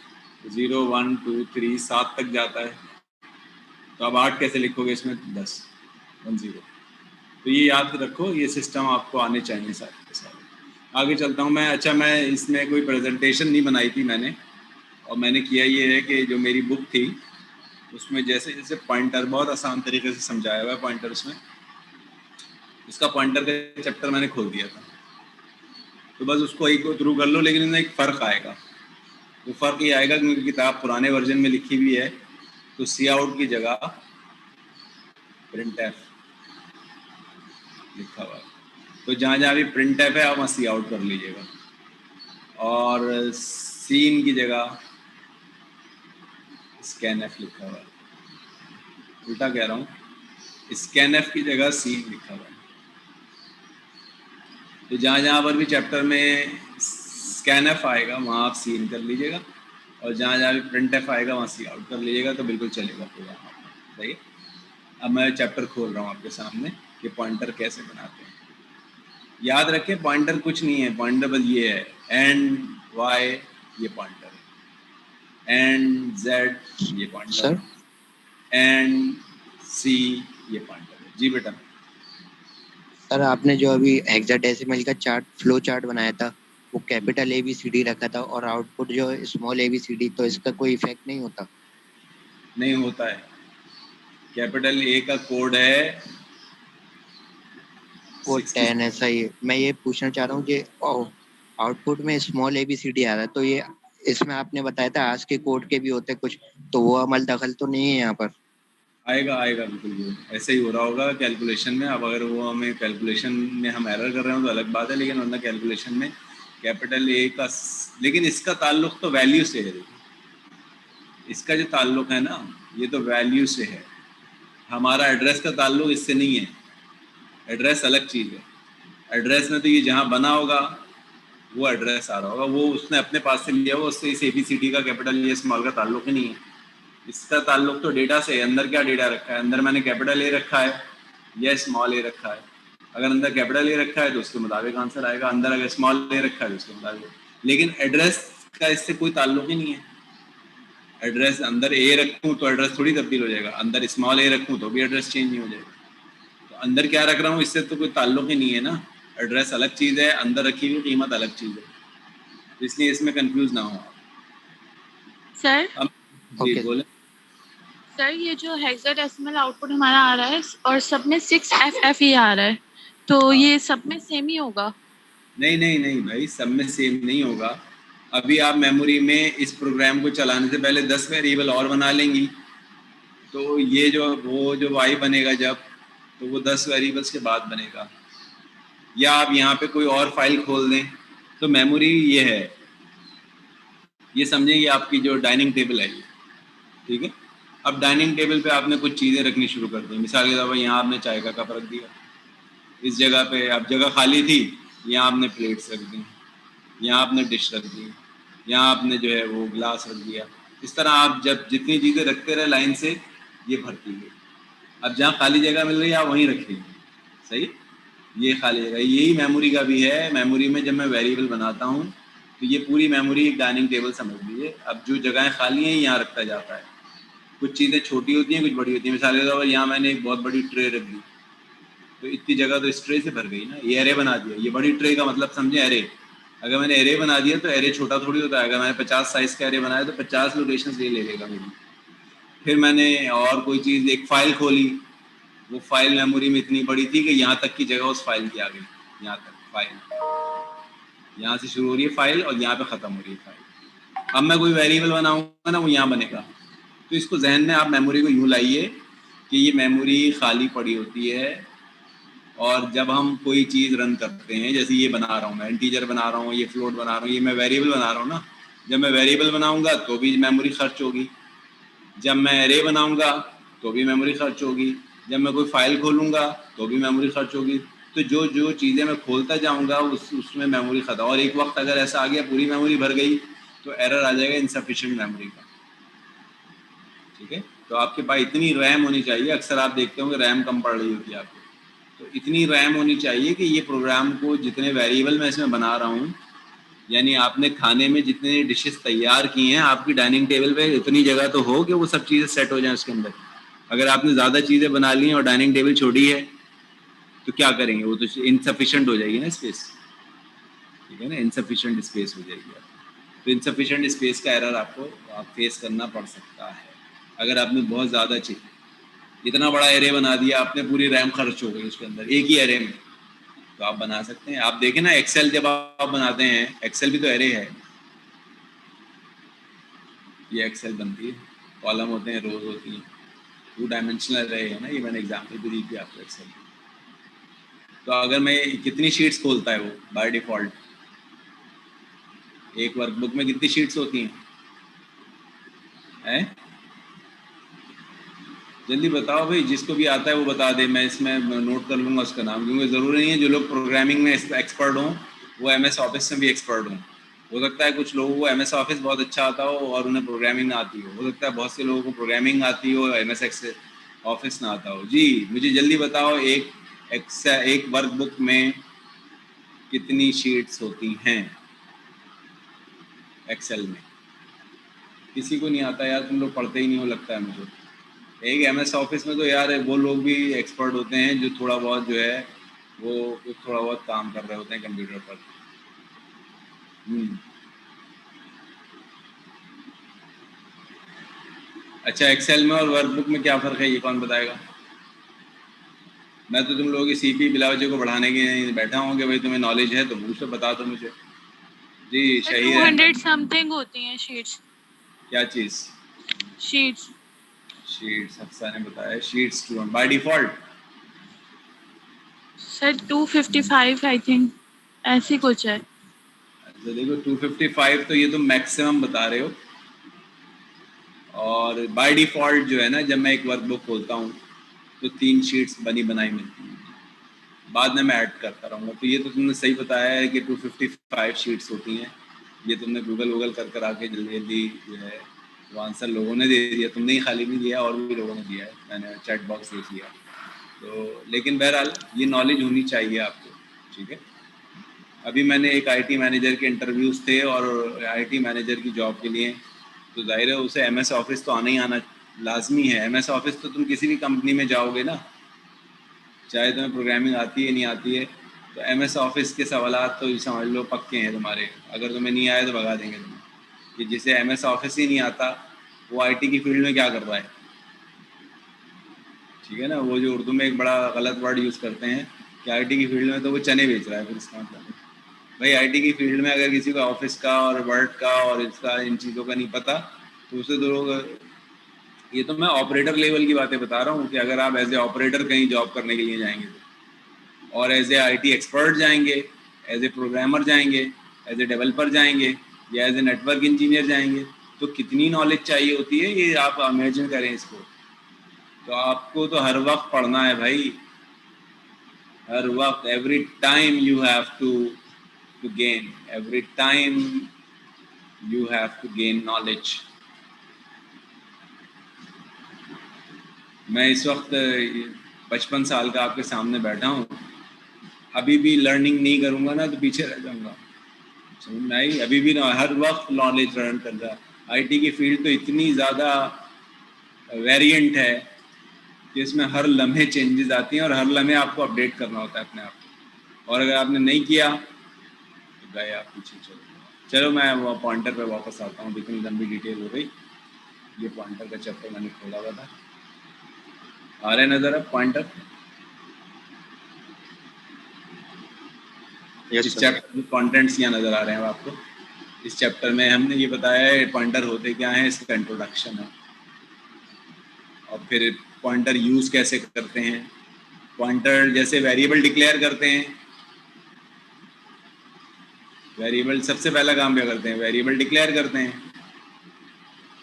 0 1 2 3 7 तक जाता है। तो अब 8 कैसे लिखोगे इसमें, 10 10। तो ये याद रखो, ये सिस्टम आपको आने चाहिए सारे के सारे। आगे चलता हूँ मैं। अच्छा मैं इसमें कोई प्रेजेंटेशन नहीं बनाई थी मैंने, और मैंने किया ये है कि जो मेरी बुक थी उसमें जैसे जैसे पॉइंटर बहुत आसान तरीके से समझाया हुआ है, पॉइंटर उसमें, उसका पॉइंटर का चैप्टर मैंने खोल दिया था, तो बस उसको एक को थ्रू कर लो। लेकिन इनमें एक फ़र्क आएगा, वो फ़र्क ये आएगा क्योंकि किताब पुराने वर्जन में लिखी हुई है, तो सी आउट की जगह प्रिंट एफ लिखा हुआ है। तो जहाँ जहाँ भी प्रिंट एफ है आप वहाँ सी आउट कर लीजिएगा, और सीन की जगह स्कैन एफ लिखा हुआ है। उल्टा कह रहा हूँ, स्कैन एफ की जगह सीन लिखा हुआ है। तो जहाँ जहाँ पर भी चैप्टर में स्कैन एफ आएगा वहाँ आप सीन कर लीजिएगा, और जहाँ जहाँ भी प्रिंट एफ आएगा वहाँ सी आउट कर लीजिएगा, तो बिल्कुल चलेगा प्रोग्राम आपका, सही है। अब मैं चैप्टर खोल रहा हूँ आपके सामने कि पॉइंटर कैसे बनाते हैं। याद रखें पॉइंटर कुछ नहीं है, पॉइंटर बस ये है, एंड वाई ये पॉइंटर है, एंड जेड ये पॉइंटर सर है, एंड सी ये पॉइंटर है। जी बेटा। सर आपने जो अभी हेक्साडेसिमल का चार्ट फ्लो चार्ट बनाया था वो कैपिटल ABCD रखा था और आउटपुट जो स्मॉल ABCD, तो इसका कोई इफेक्ट नहीं होता? नहीं होता है, कैपिटल ए का कोड है वो 60। 10 ऐसा ही है। मैं ये पूछना चाह रहा हूँ कि आउटपुट में स्मॉल ABCD आ रहा है, तो ये इसमें आपने बताया था आज के कोड के भी होते हैं कुछ, तो वो अमल दखल तो नहीं है यहाँ पर? आएगा आएगा बिल्कुल, वो ऐसे ही हो रहा होगा कैलकुलेशन में। अब अगर वो हमें कैलकुलेशन में हम एरर कर रहे हो तो अलग बात है, लेकिन वरना कैलकुलेशन में कैपिटल ए का लेकिन इसका ताल्लुक तो वैल्यू से है। इसका जो ताल्लुक है ना ये तो वैल्यू से है, हमारा एड्रेस का ताल्लुक इससे नहीं है। एड्रेस अलग चीज़ है, एड्रेस में तो ये जहाँ बना होगा वो एड्रेस आ रहा होगा, वो उसने अपने पास से लिया हुआ, उससे इस ABCD का कैपिटल ये स्मॉल का ताल्लुक ही नहीं है। इसका ताल्लुक तो डेटा से है, अंदर क्या डेटा रखा है, अंदर मैंने कैपिटल ए रखा है या स्मॉल ए रखा है। अगर अंदर कैपिटल ए रखा है तो उसके मुताबिक आंसर आएगा, अंदर अगर स्मॉल ए रखा है तो उसके मुताबिक, लेकिन एड्रेस का इससे कोई ताल्लुक ही नहीं है। एड्रेस अंदर ए रखूँ तो एड्रेस थोड़ी तब्दील हो जाएगा, अंदर स्मॉल ए रखूँ तो भी एड्रेस चेंज नहीं हो जाएगा। तो अंदर क्या रख रहा हूँ इससे तो कोई ताल्लुक ही नहीं है ना। एड्रेस अलग चीज़ है, अंदर रखी हुई कीमत अलग चीज़ है, तो इसलिए इसमें कंफ्यूज ना हो आप। सर अब जी ओके। बोले। सर ये जो हेक्साडेसिमल आउटपुट हमारा आ रहा है और सब में 6FF ही आ रहा है, तो ये सब में सेम ही होगा? नहीं नहीं नहीं भाई, सब में सेम नहीं होगा। अभी आप मेमोरी में इस प्रोग्राम को चलाने से पहले 10 वेरिएबल और बना लेंगी, तो ये जो वाई बनेगा जब, तो वो 10 वेरिएबल्स के बाद बनेगा। या आप यहाँ पे कोई और फाइल खोल दें, तो मेमोरी ये है, ये समझें ये आपकी जो डाइनिंग टेबल है ये, ठीक है। अब डाइनिंग टेबल पे आपने कुछ चीज़ें रखनी शुरू कर दी, मिसाल के तौर पर यहाँ आपने चाय का कप रख दिया, इस जगह पे अब जगह खाली थी, यहाँ आपने प्लेट्स रख दी, यहाँ आपने डिश रख दी, यहाँ आपने जो है वो गिलास रख दिया। इस तरह आप जब जितनी चीज़ें रखते रहे लाइन से ये भरती गई। अब जहाँ खाली जगह मिल रही है आप वहीं रखिए, सही। ये खाली जगह यही मेमोरी का भी है। मेमोरी में जब मैं वेरिएबल बनाता हूँ तो ये पूरी मेमोरी एक डाइनिंग टेबल समझ लीजिए। अब जो जगहें खाली हैं यहाँ रखता जाता है, कुछ चीज़ें छोटी होती हैं कुछ बड़ी होती हैं। मिसाल के तौर पर यहाँ मैंने एक बहुत बड़ी ट्रे रख दी, तो इतनी जगह तो इस ट्रे से भर गई ना, ये एरे बना दिया। ये बड़ी ट्रे का मतलब समझे एरे। अगर मैंने एरे बना दिया तो एरे छोटा थोड़ी होता है, अगर मैंने 50 साइज़ का एरे बनाया तो 50 लोकेशन ये ले लेगा मेरी। फिर मैंने और कोई चीज़ एक फ़ाइल खोली, वो फाइल मेमोरी में इतनी बड़ी थी कि यहाँ तक की जगह उस फाइल की आ गई, यहाँ तक फाइल, यहाँ से शुरू हो रही है फाइल और यहाँ पे ख़त्म हो रही है फाइल। अब मैं कोई वेरिएबल बनाऊंगा ना वो यहाँ बनेगा। तो इसको जहन में आप मेमोरी को यूँ लाइए कि ये मेमोरी खाली पड़ी होती है, और जब हम कोई चीज़ रन करते हैं, जैसे ये बना रहा हूँ मैं, इंटीजर बना रहा हूँ, ये फ्लोट बना रहा हूँ, ये मैं वेरिएबल बना रहा हूँ ना, जब मैं वेरिएबल बनाऊँगा तो भी मेमोरी खर्च होगी, जब मैं एरे बनाऊँगा तो भी मेमोरी खर्च होगी, जब मैं कोई फाइल खोलूँगा तो भी मेमोरी खर्च होगी। तो जो जो चीज़ें मैं खोलता जाऊँगा उसमें मेमोरी खत्म, और एक वक्त अगर ऐसा आ गया पूरी मेमोरी भर गई तो एरर आ जाएगा इनसफिशिएंट मेमोरी का, ठीक है। तो आपके पास इतनी रैम होनी चाहिए, अक्सर आप देखते होंगे रैम कम पड़ रही होती है आपको, तो इतनी रैम होनी चाहिए कि ये प्रोग्राम को जितने वेरिएबल मैं इसमें बना रहा हूँ, यानी आपने खाने में जितने डिशेस तैयार की हैं आपकी डाइनिंग टेबल पे उतनी जगह तो हो कि वो सब चीज़ें सेट हो जाएं उसके अंदर। अगर आपने ज़्यादा चीज़ें बना ली हैं और डाइनिंग टेबल छोटी है तो क्या करेंगे, वो तो इनसफिशिएंट हो जाएगी ना स्पेस, ठीक है ना, इनसफिशिएंट स्पेस हो जाएगी तो इनसफिशिएंट स्पेस का एरर आपको फेस करना पड़ सकता है। अगर आपने बहुत ज़्यादा चाहिए, इतना बड़ा एरे बना दिया आपने, पूरी रैम खर्च हो गई उसके अंदर एक ही एरे में, तो आप बना सकते हैं। आप देखें ना एक्सेल जब आप बनाते हैं, एक्सेल भी तो एरे है, ये एक्सेल बनती है, कॉलम होते हैं, रोज होती हैं, 2 डायमेंशनल एरे है ना, ये मैंने एग्जांपल भी दी थी आपको एक्सेल की। तो अगर मैं कितनी शीट्स खोलता है वो बाय डिफ़ॉल्ट, एक वर्कबुक में कितनी शीट्स होती हैं? जल्दी बताओ भाई, जिसको भी आता है वो बता दे, मैं इसमें नोट कर लूँगा उसका नाम, क्योंकि ज़रूरी नहीं है जो लोग प्रोग्रामिंग में एक्सपर्ट हों वो MS ऑफिस में भी एक्सपर्ट हों। हो सकता है कुछ लोगों को MS ऑफिस बहुत अच्छा आता हो और उन्हें प्रोग्रामिंग ना आती हो सकता है बहुत से लोगों को प्रोग्रामिंग आती हो MS ऑफिस ना आता हो। जी मुझे जल्दी बताओ, एक वर्कबुक में कितनी शीट्स होती हैं एक्सेल में? किसी को नहीं आता यार, तुम लोग पढ़ते ही नहीं हो लगता है मुझे। एक MS ऑफिस में तो यार वो लोग भी एक्सपर्ट होते हैं जो थोड़ा बहुत जो है वो थोड़ा बहुत काम कर रहे होते हैं कंप्यूटर पर। अच्छा, एक्सेल में और वर्कबुक में क्या फ़र्क है ये कौन बताएगा? मैं तो तुम लोगों की CP बिलावजी को बढ़ाने के लिए बैठा हूँ कि भाई तुम्हें नॉलेज है तो पूछो, बता दो मुझे। जी सर शहीद 200 अहमद। समथिंग होती हैं शीट्स। क्या चीज़? शीट्स शीट्स, हफ्सा ने बताया sheets 2 by default. Sir 255 I think, ऐसी कुछ है। अच्छा देखो 255 तो ये तुम मैक्सिमम बता रहे हो, और बाय डिफ़ॉल्ट जो है ना, जब मैं एक वर्कबुक खोलता हूँ तो 3 शीट्स बनी बनाई मिलती हैं, बाद में मैं ऐड करता रहूँगा। तो ये तो तुमने सही बताया है कि 255 शीट्स होती हैं। ये तुमने गूगल कर आके जल्दी जल्दी जो है वो आंसर लोगों ने दे दिया, तुमने ही खाली नहीं दिया, और भी लोगों ने दिया है, मैंने चैट बॉक्स देख लिया। तो लेकिन बहरहाल ये नॉलेज होनी चाहिए आपको, ठीक है। अभी मैंने एक IT मैनेजर के इंटरव्यूज़ थे, और IT मैनेजर की जॉब के लिए तो ज़ाहिर है उसे MS ऑफिस तो आना ही आना लाजमी है। MS ऑफिस तो तुम किसी भी कंपनी में जाओगे ना, चाहे तुम्हें प्रोग्रामिंग आती है नहीं आती है, तो MS ऑफिस के सवालात तो समझ लो पक्के हैं तुम्हारे। अगर तुम्हें नहीं आए तो भगा देंगे तुम्हें। कि जिसे MS ऑफिस ही नहीं आता वो IT की फील्ड में क्या कर रहा है, ठीक है ना। वो जो उर्दू में एक बड़ा गलत वर्ड यूज़ करते हैं कि IT की फील्ड में, तो वो चने बेच रहा है, फिर इसका मतलब भाई IT की फील्ड में अगर किसी को ऑफिस का और वर्ड का और इसका इन चीज़ों का नहीं पता तो उसे तो लोग, ये तो मैं ऑपरेटर लेवल की बातें बता रहा हूँ कि अगर आप एज ए ऑपरेटर कहीं जॉब करने के लिए जाएंगे तो, और एज ए IT एक्सपर्ट जाएंगे, एज ए प्रोग्रामर जाएंगे, एज ए डेवलपर जाएंगे, या एज ए नेटवर्क इंजीनियर जाएंगे, तो कितनी नॉलेज चाहिए होती है ये आप इमेजिन करें इसको। तो आपको तो हर वक्त पढ़ना है भाई, हर वक्त, every time you have to gain, every time you have to gain knowledge. मैं इस वक्त 55 साल का आपके सामने बैठा हूँ, अभी भी लर्निंग नहीं करूँगा ना तो पीछे रह जाऊँगा, समझ में आई? अभी भी ना, हर वक्त नॉलेज लर्न कर रहा है। IT की फील्ड तो इतनी ज़्यादा वेरिएंट है कि इसमें हर लम्हे चेंजेस आती हैं, और हर लम्हे आपको अपडेट करना होता है अपने आप को, और अगर आपने नहीं किया तो गए आप पीछे। चलो मैं वो पॉइंटर पे वापस आता हूँ, इतनी लंबी डिटेल हो गई। ये पॉइंटर का चैप्टर मैंने खोला हुआ था, आ रहे नज़र अब पॉइंटर? इस चैप्टर के कंटेंट्स यहाँ नज़र आ रहे हैं आपको। इस चैप्टर में हमने ये बताया है पॉइंटर होते क्या हैं, इसका इंट्रोडक्शन है, और फिर पॉइंटर यूज़ कैसे करते हैं। पॉइंटर जैसे वेरिएबल डिक्लेयर करते हैं, वेरिएबल सबसे पहला काम क्या करते हैं, वेरिएबल डिक्लेयर करते हैं।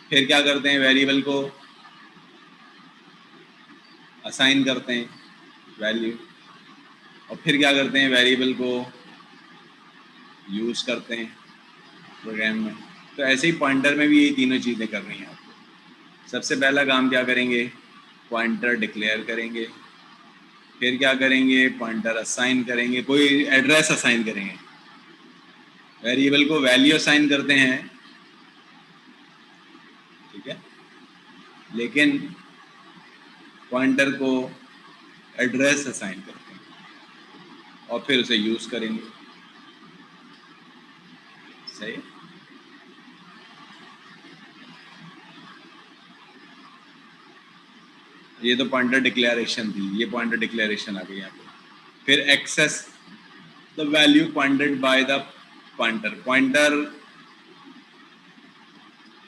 फिर क्या करते हैं, वेरिएबल को असाइन करते हैं वैल्यू, और फिर क्या करते हैं, वेरिएबल को यूज़ करते हैं प्रोग्राम में। तो ऐसे ही पॉइंटर में भी ये तीनों चीज़ें करनी हैं आपको। सबसे पहला काम क्या करेंगे, पॉइंटर डिक्लेयर करेंगे। फिर क्या करेंगे, पॉइंटर असाइन करेंगे, कोई एड्रेस असाइन करेंगे। वेरिएबल को वैल्यू असाइन करते हैं, ठीक है, लेकिन पॉइंटर को एड्रेस असाइन करते हैं और फिर उसे यूज़ करेंगे। सही है? ये तो पॉइंटर डिक्लेरेशन थी, ये पॉइंटर डिक्लेरेशन आ गई यहाँ पे। फिर access the value pointed by the pointer. Pointer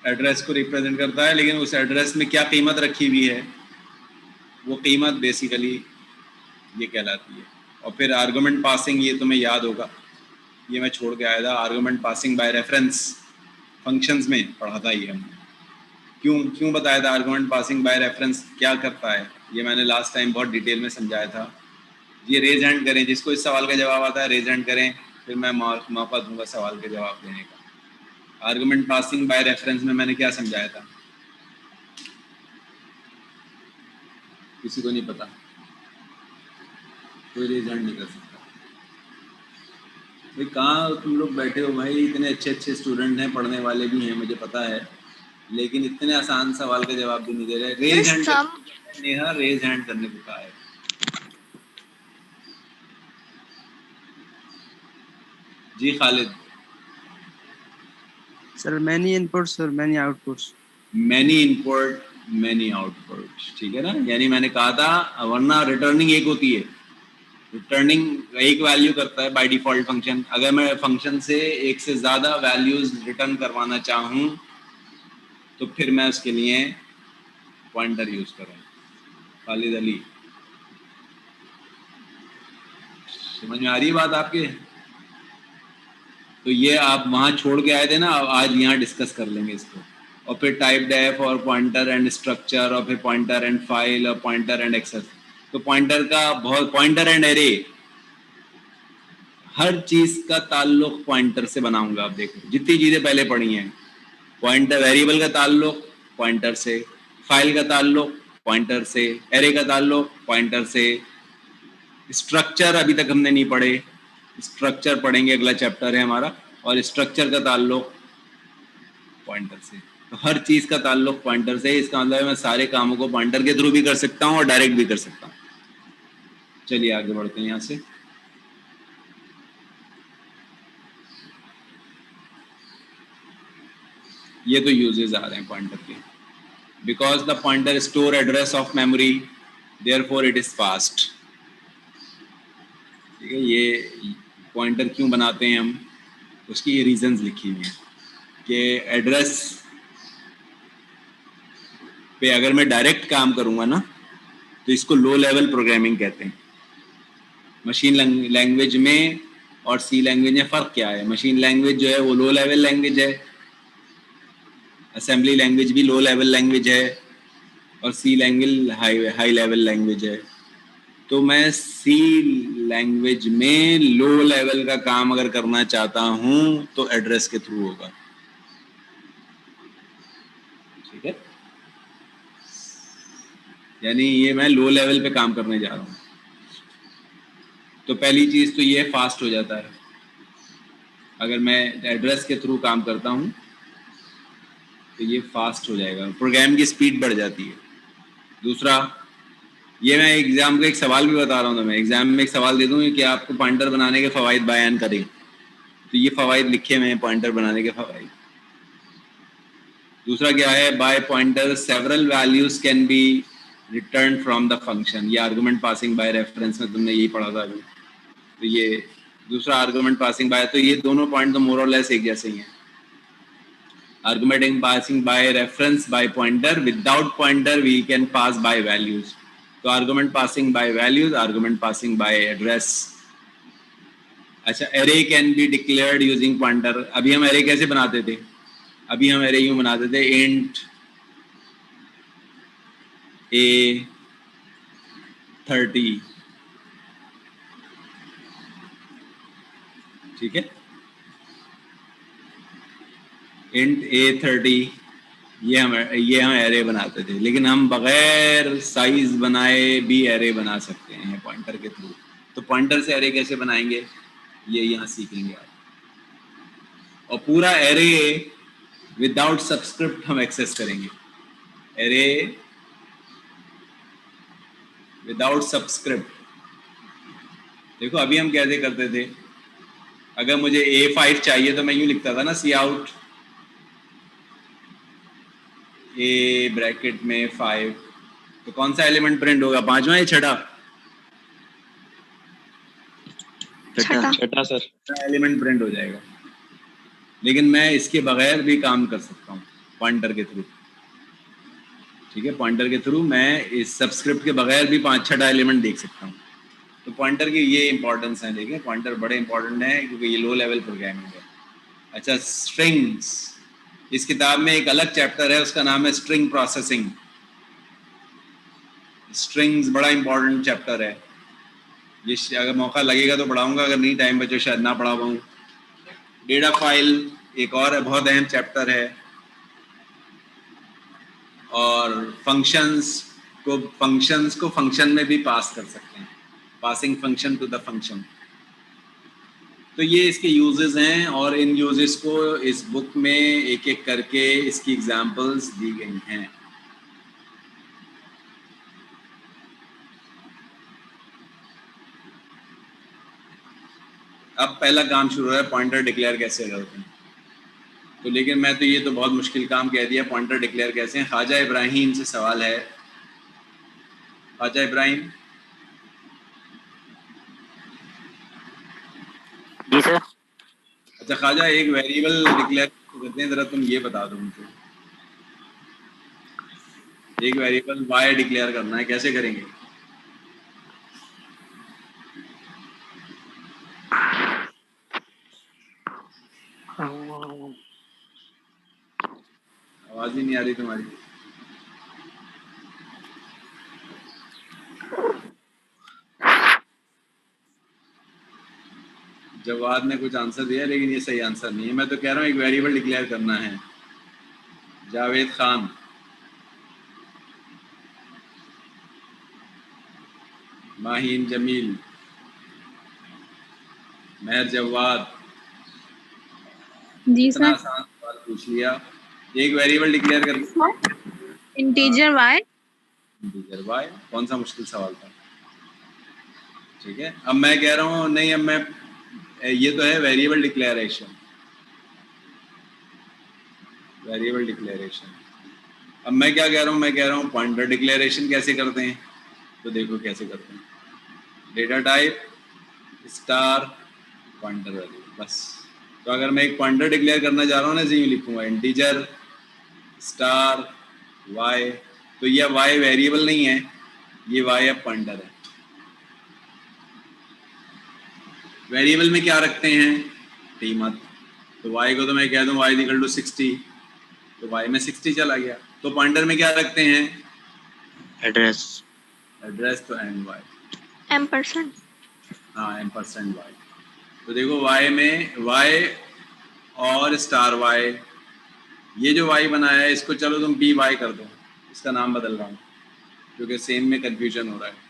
address को रिप्रेजेंट करता है, लेकिन उस एड्रेस में क्या कीमत रखी हुई है, वो कीमत बेसिकली ये कहलाती है। और फिर आर्गुमेंट पासिंग, ये तुम्हें याद होगा, ये मैं छोड़ के आया था। Argument passing by reference functions में पढ़ा था ये हमने। क्यों बताया था आर्गुमेंट पासिंग बाय रेफरेंस क्या करता है, ये मैंने लास्ट टाइम बहुत डिटेल में समझाया था। ये रेज हैंड करें, जिसको इस सवाल का जवाब आता है रेज हैंड करें, फिर मैं मौका दूंगा सवाल के जवाब देने का। आर्गुमेंट पासिंग बाय रेफरेंस में मैंने क्या समझाया था? किसी को नहीं पता? कोई रेज हैंड नहीं कर सकता। भाई कहाँ तुम लोग बैठे हो भाई? इतने अच्छे अच्छे स्टूडेंट हैं, पढ़ने वाले भी हैं, मुझे पता है, लेकिन इतने आसान सवाल का जवाब भी नहीं दे रहे। रेज हैंड कर, नेहा रेज हैंड करने को कहा है। जी खालिद। सर मैनी इनपुट्स और many outputs. Many input many output, ठीक है ना? यानी मैंने कहा था, वरना रिटर्निंग एक होती है, रिटर्निंग एक वैल्यू करता है बाय डिफॉल्ट फंक्शन। अगर मैं फंक्शन से एक से ज़्यादा वैल्यूज रिटर्न करवाना चाहूँ तो फिर मैं उसके लिए पॉइंटर यूज करूँ। खालिद अली, समझ में आ रही है बात आपके? तो ये आप वहाँ छोड़ के आए थे ना, आज यहाँ डिस्कस कर लेंगे इसको। और फिर टाइप डेफ और पॉइंटर एंड स्ट्रक्चर, और फिर पॉइंटर एंड फाइल, और पॉइंटर एंड एक्सेस। तो पॉइंटर का बहुत, पॉइंटर एंड एरे, हर चीज का ताल्लुक पॉइंटर से बनाऊंगा। आप देखो जितनी चीजें पहले पढ़ी हैं, पॉइंटर वेरिएबल का ताल्लुक पॉइंटर से, फाइल का ताल्लुक पॉइंटर से, एरे का ताल्लुक पॉइंटर से, स्ट्रक्चर अभी तक हमने नहीं पढ़े, स्ट्रक्चर पढ़ेंगे, अगला चैप्टर है हमारा, और स्ट्रक्चर का ताल्लुक पॉइंटर से। तो हर चीज का ताल्लुक पॉइंटर से। इसका मतलब मैं सारे कामों को पॉइंटर के थ्रू भी कर सकता हूँ और डायरेक्ट भी कर सकता हूँ। चलिए आगे बढ़ते हैं यहाँ से। ये तो यूजेस आ रहे हैं पॉइंटर के। Because the pointer store address of memory, therefore it is fast. ठीक है, ये पॉइंटर क्यों बनाते हैं हम, उसकी ये रीजंस लिखी हुई हैं कि एड्रेस पे अगर मैं डायरेक्ट काम करूंगा ना, तो इसको लो लेवल प्रोग्रामिंग कहते हैं। मशीन लैंग्वेज में और सी लैंग्वेज में फ़र्क क्या है? मशीन लैंग्वेज जो है वो लो लेवल लैंग्वेज है, असेंबली लैंग्वेज भी लो लेवल लैंग्वेज है, और सी लैंग्वेज हाई लेवल लैंग्वेज है। तो मैं सी लैंग्वेज में लो लेवल का काम अगर करना चाहता हूं तो एड्रेस के थ्रू होगा। ठीक है, यानी ये मैं लो लेवल पे काम करने जा रहा हूं। तो पहली चीज तो ये फास्ट हो जाता है अगर मैं एड्रेस के थ्रू काम करता हूं, तो ये फास्ट हो जाएगा, प्रोग्राम की स्पीड बढ़ जाती है। दूसरा, ये मैं एग्जाम का एक सवाल भी बता रहा हूँ, तो मैं एग्जाम में एक सवाल दे दूँ कि आपको पॉइंटर बनाने के फवाइद बयान करें, तो ये फवाइद लिखे हुए हैं पॉइंटर बनाने के फवाइद। दूसरा क्या है, by pointer several values can be return from the function. ये आर्गुमेंट पासिंग बाय रेफरेंस में तुमने यही पढ़ा था अभी। तो ये दूसरा आर्गुमेंट पासिंग बाय, तो ये दोनों पॉइंट तो मोर और लेस एक जैसे ही हैं। Argument passing by reference by pointer, without pointer we can pass by values. तो argument passing by values, argument passing by address. अच्छा, array can be declared using pointer. अभी हम एरे कैसे बनाते थे? अभी हम एरे यूं बनाते थे, इंट ए 30, ठीक है, इंट ए 30, ये हम एरे बनाते थे। लेकिन हम बगैर साइज बनाए भी एरे बना सकते हैं पॉइंटर के थ्रू। तो पॉइंटर से एरे कैसे बनाएंगे, ये यहाँ सीखेंगे आप। और पूरा एरे विदाउट सबस्क्रिप्ट हम एक्सेस करेंगे। Array without subscript. देखो अभी हम कैसे करते थे, अगर मुझे A5 चाहिए तो मैं यूं लिखता था ना, सी आउट ए ब्रैकेट में 5, तो कौन सा एलिमेंट प्रिंट होगा, पांचवा या छठा? छठा सर। एलिमेंट प्रिंट हो जाएगा। लेकिन मैं इसके बगैर भी काम कर सकता हूँ पॉइंटर के थ्रू। ठीक है, पॉइंटर के थ्रू मैं इस सबस्क्रिप्ट के बगैर भी छठा एलिमेंट देख सकता हूँ। तो पॉइंटर की ये इंपॉर्टेंस है। देखिए पॉइंटर बड़े इंपॉर्टेंट है क्योंकि ये लो लेवल प्रोग्रामिंग है। अच्छा, स्ट्रिंग्स, इस किताब में एक अलग चैप्टर है, उसका नाम है स्ट्रिंग प्रोसेसिंग। स्ट्रिंग्स बड़ा इंपॉर्टेंट चैप्टर है, ये अगर मौका लगेगा तो पढ़ाऊंगा, अगर नहीं टाइम बचे शायद ना पढ़ा पाऊँ। डेटा फाइल एक और है, बहुत अहम चैप्टर है। और फंक्शंस, को फंक्शंस को फंक्शन में भी पास कर सकते हैं, passing function to the function. तो ये इसके यूजेस हैं और इन यूजेस को इस बुक में एक एक करके इसकी एग्जांपल्स दी गई हैं। अब पहला काम शुरू हो रहा है, पॉइंटर डिक्लेयर कैसे करते हैं। तो लेकिन मैं तो ये तो बहुत मुश्किल काम कह दिया, पॉइंटर डिक्लेयर कैसे हैं। ख्वाजा इब्राहिम से सवाल है, ख्वाजा इब्राहिम। जी सर। अच्छा ख्वाजा, एक वेरिएबल डिक्लेयर करते हैं, जरा तुम ये बता दो मुझे। एक वेरिएबल y डिक्लेयर करना है, कैसे करेंगे? आवाज ही नहीं आ रही तुम्हारी। जवाद ने कुछ आंसर दिया लेकिन ये सही आंसर नहीं है। मैं तो कह रहा हूँ एक वेरिएबल डिक्लेयर करना है। जावेद खान, माहीन जमील, महर जवाद, जी इतना सर। आसान सवाल पूछ लिया। एक वेरिएबल डिक्लेयर कर इंटीजर y। इंटीजर y, कौन सा मुश्किल सवाल था? ठीक है, अब मैं कह रहा हूँ नहीं, अब मैं ये तो है वेरिएबल डिक्लेरेशन, वेरिएबल डिक्लेरेशन। अब मैं क्या कह रहा हूँ, मैं कह रहा हूँ पॉइंटर डिक्लेरेशन कैसे करते हैं। तो देखो कैसे करते हैं, data type star pointer value, बस। तो अगर मैं एक पॉइंटर डिक्लेयर करना चाह रहा हूँ ना, यूँ लिखूंगा इंटीजर स्टार वाई। तो यह वाई वेरिएबल नहीं है, ये वाई अब पॉइंटर है। वेरिएबल में क्या रखते हैं, टी मत। तो वाई को तो मैं कह दूं वाई इक्वल टू 60, तो वाई में 60 चला गया। तो पॉइंटर में क्या रखते हैं, एड्रेस। एड्रेस, तो एंड वाई, %। हाँ एम% वाई। तो देखो वाई में वाई और स्टार वाई, ये जो वाई बनाया है इसको चलो तुम पी वाई कर दो, इसका नाम बदल रहा हूँ क्योंकि सेम में कंफ्यूजन हो रहा है।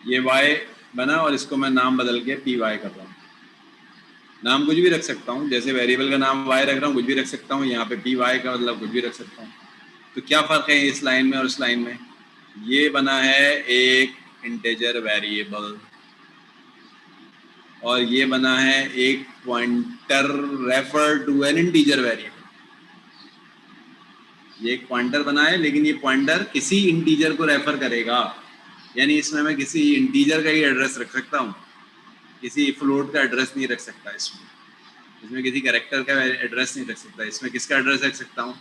ये y बना और इसको मैं नाम बदल के पी वाई कर रहा हूँ। नाम कुछ भी रख सकता हूँ, जैसे वेरिएबल का नाम y रख रहा हूँ, कुछ भी रख सकता हूँ। यहाँ पे पी वाई का मतलब कुछ भी रख सकता हूँ। तो क्या फ़र्क है इस लाइन में और इस लाइन में? ये बना है एक इंटीजर वेरिएबल और ये बना है एक pointer refer to an integer variable. ये एक पॉइंटर बना है लेकिन ये पॉइंटर किसी इंटीजर को रेफर करेगा, यानी इसमें मैं किसी इंटीजर का ही एड्रेस रख सकता हूँ, किसी फ्लोट का एड्रेस नहीं रख सकता। इसमें किसी कैरेक्टर का एड्रेस नहीं रख सकता। इसमें किसका एड्रेस रख सकता हूँ,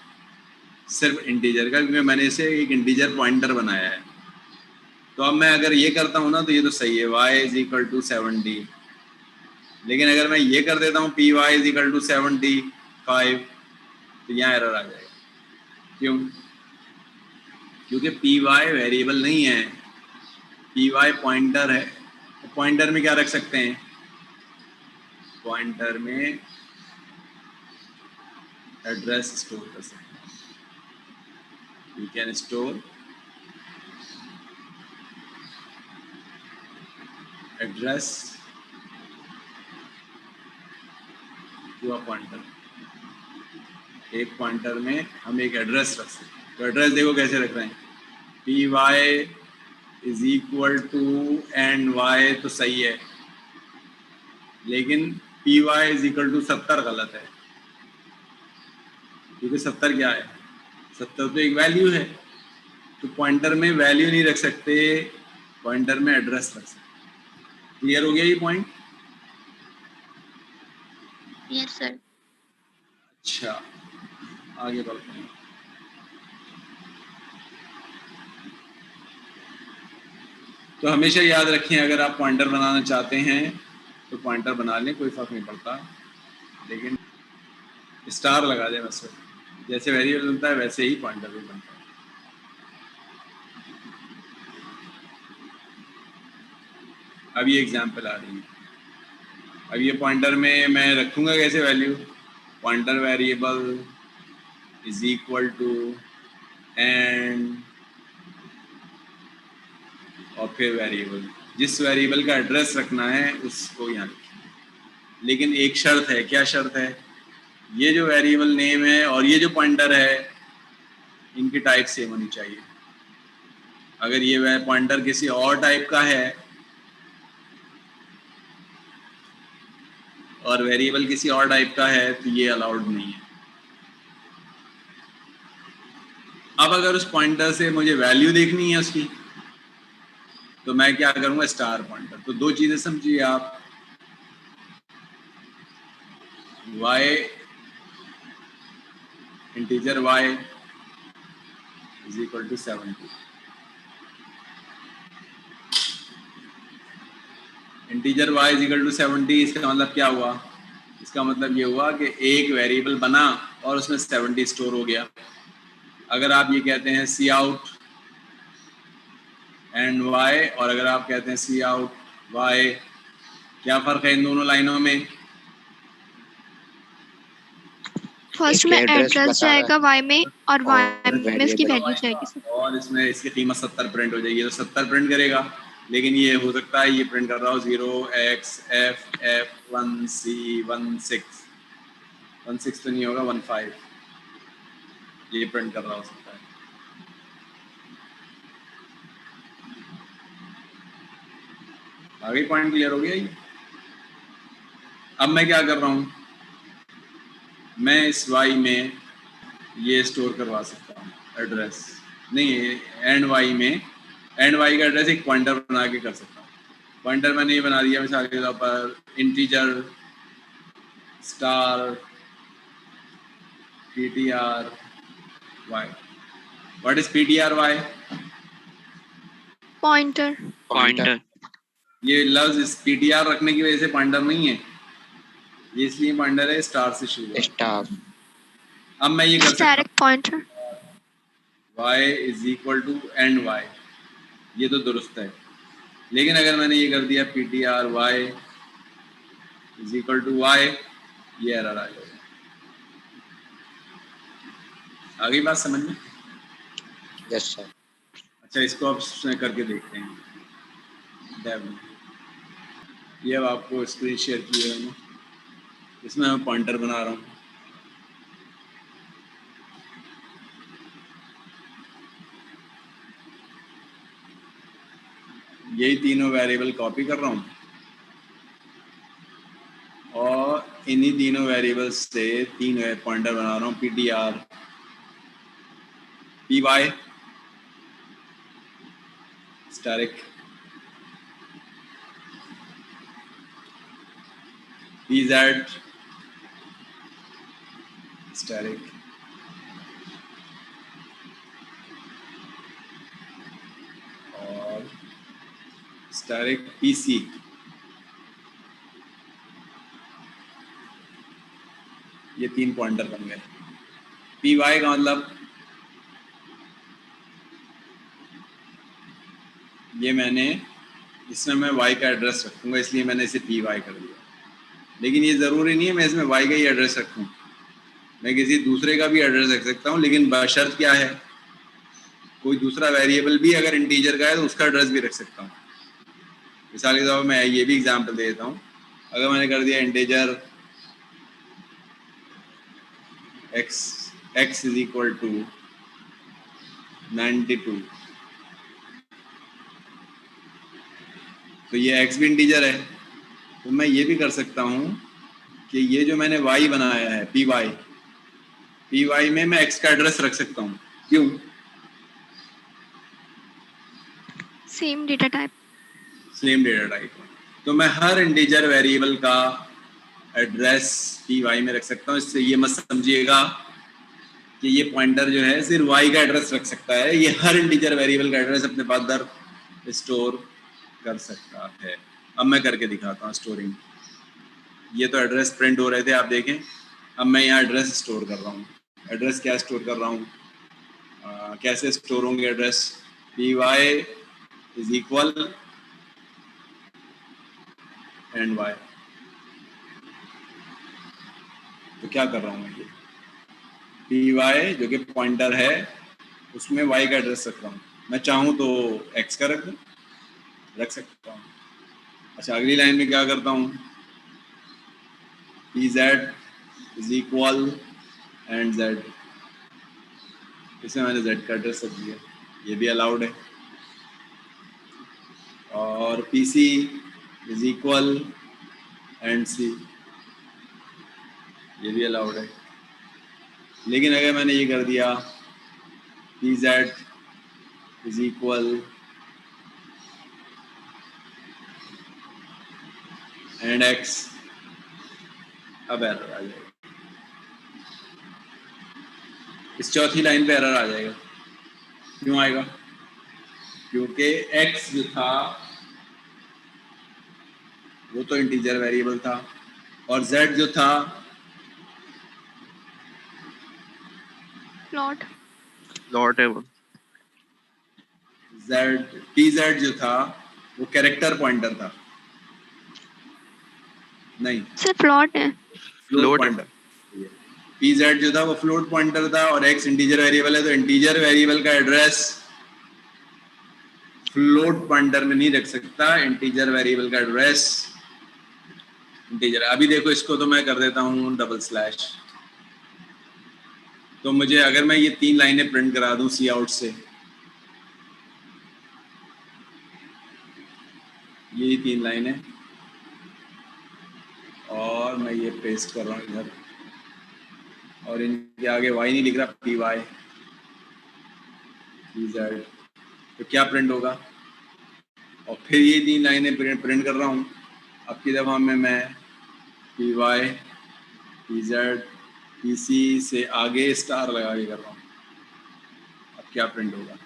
सिर्फ इंटीजर का, क्योंकि मैंने इसे एक इंटीजर पॉइंटर बनाया है। तो अब मैं अगर ये करता हूँ ना तो ये तो सही है, y = 70। लेकिन अगर मैं ये कर देता हूँ py = 75, तो यहाँ एरर आ जाएगा। क्यों? क्योंकि py वेरिएबल नहीं है, py पॉइंटर है। पॉइंटर में क्या रख सकते हैं, पॉइंटर में एड्रेस स्टोर कर सकते हैं। You can store address to a pointer. एक पॉइंटर में हम एक एड्रेस रख सकते हैं। तो एड्रेस देखो कैसे रख रहे हैं, py = एंड y तो सही है, लेकिन py = 70 गलत है, क्योंकि 70 क्या है, 70 तो एक वैल्यू है। तो पॉइंटर में वैल्यू नहीं रख सकते, पॉइंटर में एड्रेस रख सकते। क्लियर हो गया ये पॉइंट? Yes sir. अच्छा, आगे बढ़ते हैं। तो हमेशा याद रखें, अगर आप पॉइंटर बनाना चाहते हैं तो पॉइंटर बना लें, कोई फर्क नहीं पड़ता, लेकिन स्टार लगा दें बस। जैसे वेरिएबल बनता है वैसे ही पॉइंटर भी बनता है। अब ये एग्जांपल आ रही है। अब ये पॉइंटर में मैं रखूंगा कैसे value, pointer variable is equal to and और फिर वेरिएबल, जिस वेरिएबल का एड्रेस रखना है उसको यहाँ लिखें। लेकिन एक शर्त है, क्या शर्त है, ये जो वेरिएबल नेम है और ये जो पॉइंटर है इनकी टाइप सेम होनी चाहिए। अगर ये पॉइंटर किसी और टाइप का है और वेरिएबल किसी और टाइप का है तो ये अलाउड नहीं है। अब अगर उस पॉइंटर से मुझे वैल्यू देखनी है उसकी तो मैं क्या करूंगा, स्टार पॉइंटर। तो दो चीजें समझिए आप, y integer y is equal to 70। Integer y is equal to 70, इसका मतलब क्या हुआ, इसका मतलब ये हुआ कि एक वेरिएबल बना और उसमें 70 स्टोर हो गया। अगर आप ये कहते हैं सी आउट एंड y और अगर आप कहते हैं सी आउट y, क्या फर्क है इन दोनों लाइनों में? फर्स्ट एक में address एड्रेस बता रहा जाएगा y में और y और में इसकी variable वैल्यू जाएगी सर। और इसमें इसकी कीमत 70 प्रिंट हो जाएगी, तो 70 प्रिंट करेगा। लेकिन ये हो सकता है ये प्रिंट कर रहा हो 0xff1c16 तो नहीं होगा, 15 ये प्रिंट कर रहा हो सकता है। आगे पॉइंट क्लियर हो गया ये। अब मैं क्या कर रहा हूँ, मैं इस y में ये स्टोर करवा सकता हूँ एड्रेस, नहीं एंड y में, एंड y का एड्रेस एक पॉइंटर बना के कर सकता हूँ। पॉइंटर मैंने ये बना दिया मिसाल के तौर पर integer star ptr y। What is ptr y? Pointer. Pointer ये लफ्ज इस ptr रखने की वजह से पॉइंटर नहीं है, ये इसलिए पॉइंटर है स्टार से शुरू है। स्टार। अब मैं ये कर सकता डायरेक्ट पॉइंटर। हूँ y is equal to and y, ये तो दुरुस्त है। लेकिन अगर मैंने ये कर दिया ptr y is equal to y, ये एरर आ जाएगा। आगे बात समझ में? Yes sir. अच्छा, इसको अब करके देखते हैं। डेव ये अब आपको स्क्रीन शेयर की है मैंने, इसमें मैं पॉइंटर बना रहा हूँ। यही तीनों वेरिएबल कॉपी कर रहा हूँ और इन्हीं तीनों वेरिएबल्स से तीन पॉइंटर बना रहा हूँ, ptr py static pz static और स्टैटिक pc। ये तीन पॉइंटर बन गए। py का मतलब ये मैंने इसमें मैं y का एड्रेस रखूंगा, इसलिए मैंने इसे py कर दिया। लेकिन ये ज़रूरी नहीं है मैं इसमें y का ही एड्रेस रखूं, मैं किसी दूसरे का भी एड्रेस रख सकता हूं। लेकिन बशर्त क्या है, कोई दूसरा वेरिएबल भी अगर इंटीजर का है तो उसका एड्रेस भी रख सकता हूँ। मिसाल के तौर पर मैं ये भी एग्जांपल दे देता हूँ। अगर मैंने कर दिया integer x is equal to 92, तो ये x भी इंटीजर है, तो मैं ये भी कर सकता हूँ कि ये जो मैंने y बनाया है py में मैं x का एड्रेस रख सकता हूँ। क्यों? Same data type. Same data type. तो मैं हर इंटीजर वेरिएबल का एड्रेस py में रख सकता हूँ। इससे ये मत समझिएगा कि ये पॉइंटर जो है सिर्फ y का एड्रेस रख सकता है, ये हर इंटीजर वेरिएबल का एड्रेस अपने पास दर स्टोर कर सकता है। अब मैं करके दिखाता हूँ स्टोरिंग। ये तो एड्रेस प्रिंट हो रहे थे, आप देखें। अब मैं यहाँ एड्रेस स्टोर कर रहा हूँ एड्रेस क्या स्टोर कर रहा हूँ, कैसे स्टोर होंगे address, P Y is equal and Y. तो क्या कर रहा हूँ मैं, ये पी वाई जो कि पॉइंटर है उसमें वाई का एड्रेस रख रहा हूँ, मैं चाहूँ तो एक्स का रख सकता हूँ। अच्छा, अगली लाइन में क्या करता हूँ, P Z is equal and Z, इसमें मैंने जेड का एड्रेस रख दिया, ये भी अलाउड है। और P C is equal and C, ये भी अलाउड है। लेकिन अगर मैंने ये कर दिया P Z is equal and x, अब एरर आ जाएगा, इस चौथी लाइन पे एरर आ जाएगा। क्यों आएगा, क्योंकि एक्स जो था वो तो इंटीजर वेरिएबल था और जेड जो था प्लॉट प्लॉट है वो। जेड, पी जेड जो था वो कैरेक्टर पॉइंटर था, नहीं सर प्लॉट है। फ्लोट Float है। पॉइंटर। पी जेड जो था वो फ्लोट पॉइंटर था और एक्स इंटीजर वेरिएबल है, तो इंटीजर वेरिएबल का एड्रेस फ्लोट पॉइंटर में नहीं रख सकता, इंटीजर वेरिएबल का एड्रेस इंटीजर। अभी देखो इसको तो मैं कर देता हूँ डबल स्लैश, तो मुझे अगर मैं ये 3 लाइनें प्रिंट करा दूं सी आउट से, ये 3 लाइनें, और मैं ये पेस्ट कर रहा हूँ इधर, और इनके आगे वाई नहीं लिख रहा, पी वाई पी जेड, तो क्या प्रिंट होगा, और फिर ये 3 लाइनें प्रिंट कर रहा हूँ। अब की दफ़ा में मैं P Y P Z P C से आगे स्टार लगा के कर रहा हूँ, अब क्या प्रिंट होगा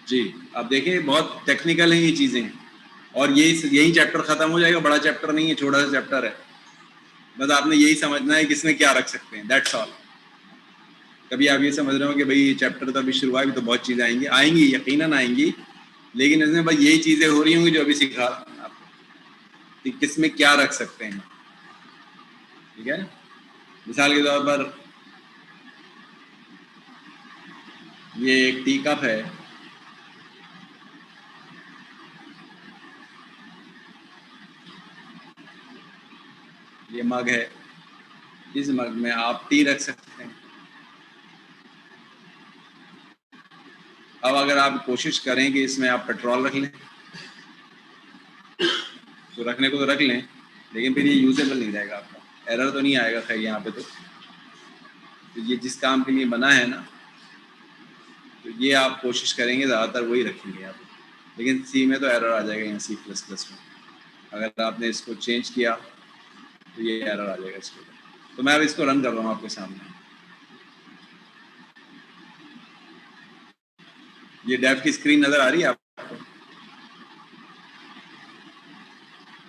जी। अब देखें बहुत टेक्निकल है ये चीज़ें, और यही चैप्टर ख़त्म हो जाएगा, बड़ा चैप्टर नहीं है, छोटा सा चैप्टर है, बस आपने यही समझना है कि इसमें क्या रख सकते हैं, दैट्स ऑल। कभी आप ये समझ रहे हो कि भाई ये चैप्टर तो अभी शुरू हुआ है, अभी तो बहुत चीज़ें आएंगी यकीनन आएंगी, लेकिन इसमें बस यही चीज़ें हो रही होंगी जो अभी सिखा आपको कि किस में क्या रख सकते हैं, ठीक है। मिसाल के तौर पर ये एक टी कप है, ये मग है, इस मग में आप टी रख सकते हैं। अब अगर आप कोशिश करें कि इसमें आप पेट्रोल रख लें, तो रखने को तो रख लें, लेकिन फिर ये यूजेबल नहीं रहेगा आपका, एरर तो नहीं आएगा खैर यहाँ पे तो ये जिस काम के लिए बना है ना, तो ये आप कोशिश करेंगे ज़्यादातर वही रखेंगे आप, लेकिन सी में तो एरर आ जाएगा, यहाँ C++ में अगर आपने इसको चेंज किया तो ये एरर आ जाएगा इसको। तो मैं अब इसको रन कर रहा हूँ आपके सामने, ये डेव की स्क्रीन नज़र आ रही है आपको?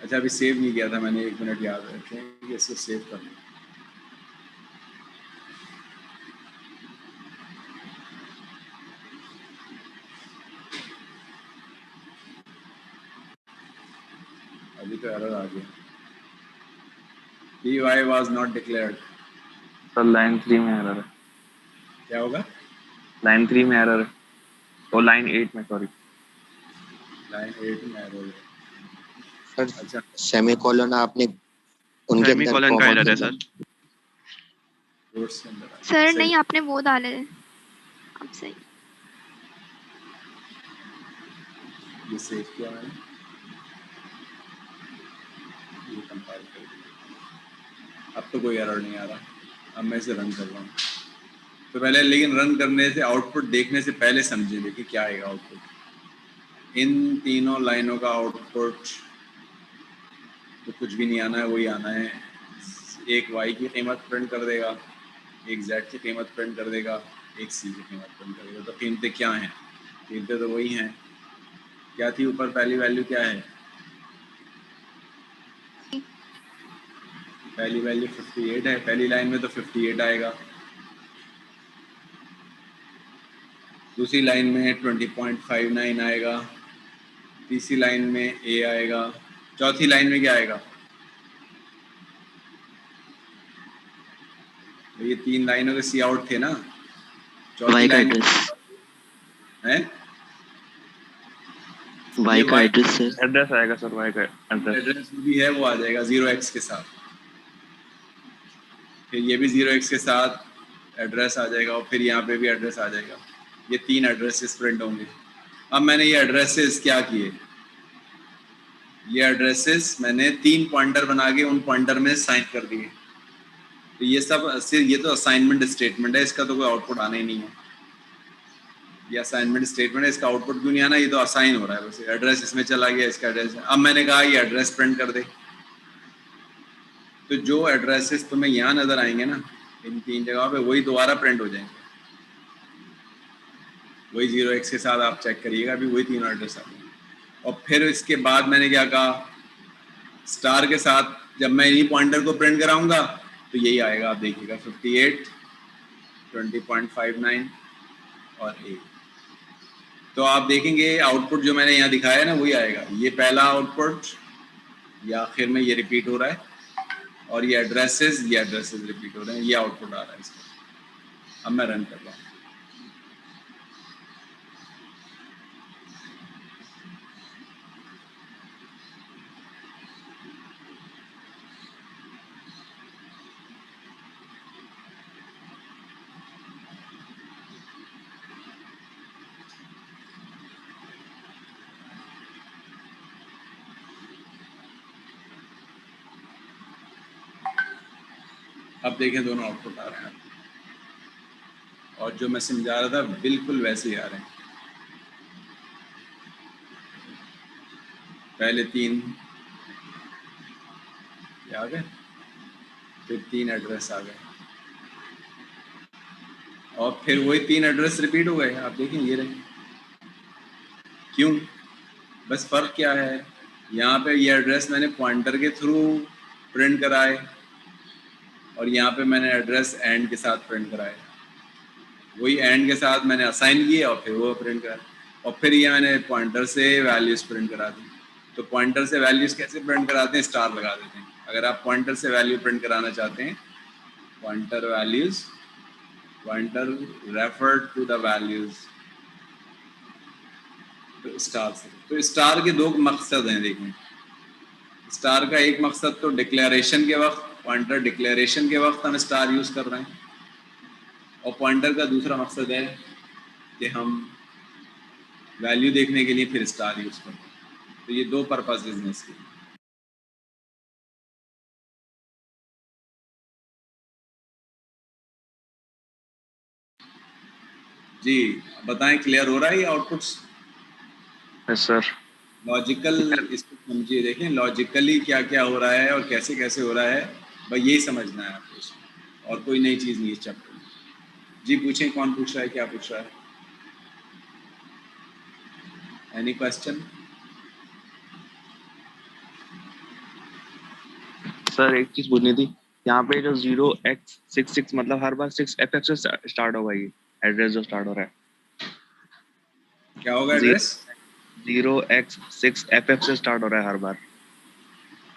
अच्छा, अभी सेव नहीं किया था मैंने, 1 मिनट याद रखें कि इसको सेव कर लें। अभी तो एरर आ गया, P why was not declared. Sir line 3 में एरर है, क्या होगा, लाइन 3 में एरर है, और लाइन 8 में, सॉरी लाइन 8 में एरर है। सर अच्छा, सेमीकोलन आपने उनके अंदर सेमीकोलन का एरर है सर। कोट्स के अंदर सर सही। नहीं, आपने वो डाले आप सही। ये सेव किया मैंने, ये कंपाइल कर दिया, अब तो कोई एरर नहीं आ रहा। अब मैं इसे रन कर रहा हूँ, तो पहले लेकिन रन करने से, आउटपुट देखने से पहले समझे देखिए क्या आएगा आउटपुट। इन तीनों लाइनों का आउटपुट तो कुछ भी नहीं आना है, वही आना है, एक y की कीमत प्रिंट कर देगा, एक z की कीमत प्रिंट कर देगा, एक c की कीमत प्रिंट कर देगा। तो कीमतें क्या हैं, कीमतें तो वही हैं, क्या थी ऊपर पहली वैल्यू क्या है, पहली वैल्यू 58 है, पहली लाइन में तो 58 आएगा, दूसरी लाइन में 20.59 आएगा, तीसरी लाइन में ए आएगा, चौथी लाइन में क्या आएगा? ये 3 लाइनों के सी आउट थे ना, चौथी वाई का लाइन एड्रेस, है वाई का Y एड्रेस सर। एड्रेस आएगा सर, वाई का एड्रेस। एड्रेस भी है वो आ जाएगा 0x के साथ, फिर ये भी 0x के साथ एड्रेस आ जाएगा, और फिर यहाँ पे भी एड्रेस आ जाएगा। ये 3 एड्रेसेस प्रिंट होंगे। अब मैंने ये एड्रेसेस क्या किए, ये एड्रेसेस मैंने 3 पॉइंटर बना के उन पॉइंटर में साइन कर दिए। तो ये सब सिर्फ ये तो असाइनमेंट स्टेटमेंट है, इसका तो कोई आउटपुट आना ही नहीं है। ये असाइनमेंट स्टेटमेंट है, इसका आउटपुट क्यों नहीं आना, ये तो असाइन हो रहा है बस। एड्रेस इसमें चला गया, इसका एड्रेस। अब मैंने कहा ये एड्रेस प्रिंट कर दे, तो जो एड्रेसेस तुम्हें यहाँ नजर आएंगे ना इन 3 जगहों पे, वही दोबारा प्रिंट हो जाएंगे। वही 0x के साथ आप चेक करिएगा, अभी वही 3 एड्रेस आ गए। और फिर इसके बाद मैंने क्या कहा, स्टार के साथ जब मैं इन्हीं पॉइंटर को प्रिंट कराऊंगा तो यही आएगा, आप देखिएगा 58, 20.59 और ए। तो आप देखेंगे आउटपुट जो मैंने यहाँ दिखाया है ना वही आएगा। ये पहला आउटपुट, या आखिर में ये रिपीट हो रहा है, और ये एड्रेसेस रिपीट हो रहे हैं, ये आउटपुट आ रहा है इसका। अब मैं रन कर रहा हूँ। अब देखें दोनों आउटपुट आ रहे हैं, और जो मैं समझा रहा था बिल्कुल वैसे ही आ रहे हैं। पहले 3 आ गए, फिर 3 एड्रेस आ गए, और फिर वही 3 एड्रेस रिपीट हो गए। आप देखें ये रहे। क्यों? बस फर्क क्या है, यहाँ पे ये एड्रेस मैंने पॉइंटर के थ्रू प्रिंट कराए, और यहाँ पे मैंने एड्रेस एंड के साथ प्रिंट कराए। वही एंड के साथ मैंने असाइन किए और फिर वो प्रिंट कराए, और फिर ये मैंने पॉइंटर से वैल्यूज प्रिंट करा दी। तो पॉइंटर से वैल्यूज कैसे प्रिंट कराते हैं, स्टार लगा देते हैं। अगर आप पॉइंटर से वैल्यू प्रिंट कराना चाहते हैं, pointer values, pointer refer to the values, तो स्टार से। तो स्टार के 2 मकसद हैं। देखें, स्टार का एक मकसद तो डिक्लेरेशन के वक्त, पॉइंटर डिक्लेरेशन के वक्त हम स्टार यूज कर रहे हैं, और पॉइंटर का दूसरा मकसद है कि हम वैल्यू देखने के लिए फिर स्टार यूज करते हैं। तो ये 2 पर्पसेस हैं इसके। जी बताएं, क्लियर हो रहा है ये आउटपुट्स? Yes sir. लॉजिकल इसको समझिए, देखें लॉजिकली क्या क्या हो रहा है और कैसे कैसे हो रहा है, बस यही समझना है आपको इसमें, और कोई नई चीज़ नहीं इस चैप्टर में। जी पूछें, कौन पूछ रहा है, क्या पूछ रहा है? Any question? सर एक चीज पूछनी थी, यहाँ पे जो 0x66 मतलब हर बार 6FF से स्टार्ट होगा ये एड्रेस जो स्टार्ट हो रहा है? क्या होगा एड्रेस? 0x6FF से स्टार्ट हो रहा है हर बार।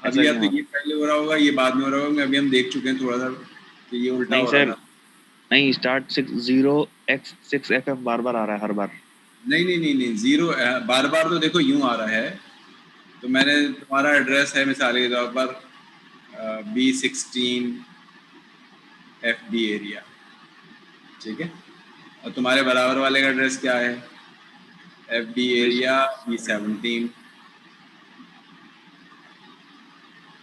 अभी या तो ये पहले हो रहा होगा, ये बाद में हो रहा होगा। अभी हम देख चुके हैं थोड़ा सा कि ये उल्टा हो रहा है। नहीं, स्टार्ट 0x6FF बार बार आ रहा है हर बार। नहीं, 0 बार बार तो देखो यूं आ रहा है। तो मैंने तुम्हारा एड्रेस है मिसाल के तौर पर B16 FD एरिया, ठीक है, और तुम्हारे बराबर वाले का एड्रेस क्या है, FD एरिया B17।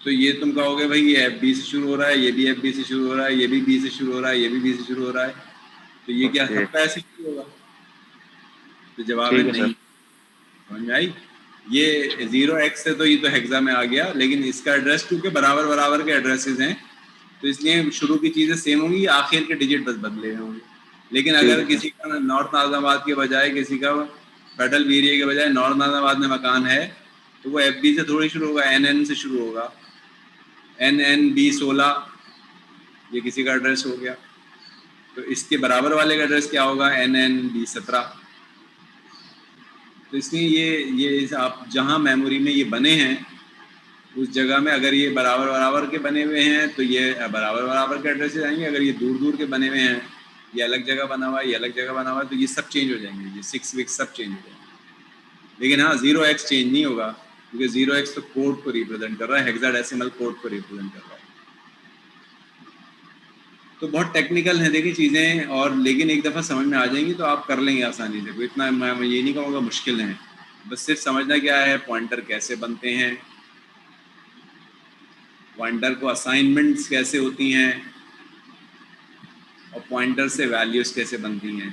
तो ये तुम कहोगे भाई ये FB से शुरू हो रहा है, ये भी FB से शुरू हो रहा है, ये भी B से शुरू हो रहा है, ये भी B से शुरू हो रहा है, तो ये क्या सबका ऐसे शुरू होगा? तो जवाब है नहीं। समझ में आई? ये 0x से तो ये तो हेक्सा में आ गया, लेकिन इसका एड्रेस क्योंकि बराबर बराबर के एड्रेसेस हैं तो इसलिए शुरू की चीज़ें सेम होंगी, आखिर के डिजिट बस बदले होंगे। लेकिन अगर किसी का नॉर्थ नाज़ाबाद के बजाय, किसी का फेडरल एरिया के बजाय नॉर्थ नाज़ाबाद में मकान है, तो वो FB से थोड़ी शुरू होगा, NN से शुरू होगा। NNB16 ये किसी का एड्रेस हो गया। तो इसके बराबर वाले का एड्रेस क्या होगा? NNB17। तो इसलिए ये आप जहाँ मेमोरी में ये बने हैं उस जगह में अगर ये बराबर बराबर के बने हुए हैं तो ये बराबर बराबर के एड्रेस आएंगे। अगर ये दूर दूर के बने हुए हैं, ये अलग जगह बना हुआ है, ये अलग जगह बना हुआ है, तो ये सब चेंज हो जाएंगे, ये 6 विक्स सब चेंज हो जाएंगे। लेकिन हाँ 0x चेंज नहीं होगा, क्योंकि 0x तो कोड को रिप्रेजेंट कर रहा है, हेक्साडेसिमल कोड को रिप्रेजेंट कर रहा है। तो बहुत टेक्निकल है देखिए चीज़ें, और लेकिन एक दफ़ा समझ में आ जाएंगी तो आप कर लेंगे आसानी से। कोई इतना मैं ये नहीं कहूँगा मुश्किल है, बस सिर्फ समझना क्या है, पॉइंटर कैसे बनते हैं, पॉइंटर को असाइनमेंट्स कैसे होती हैं, और पॉइंटर से वैल्यूज़ कैसे बनती हैं।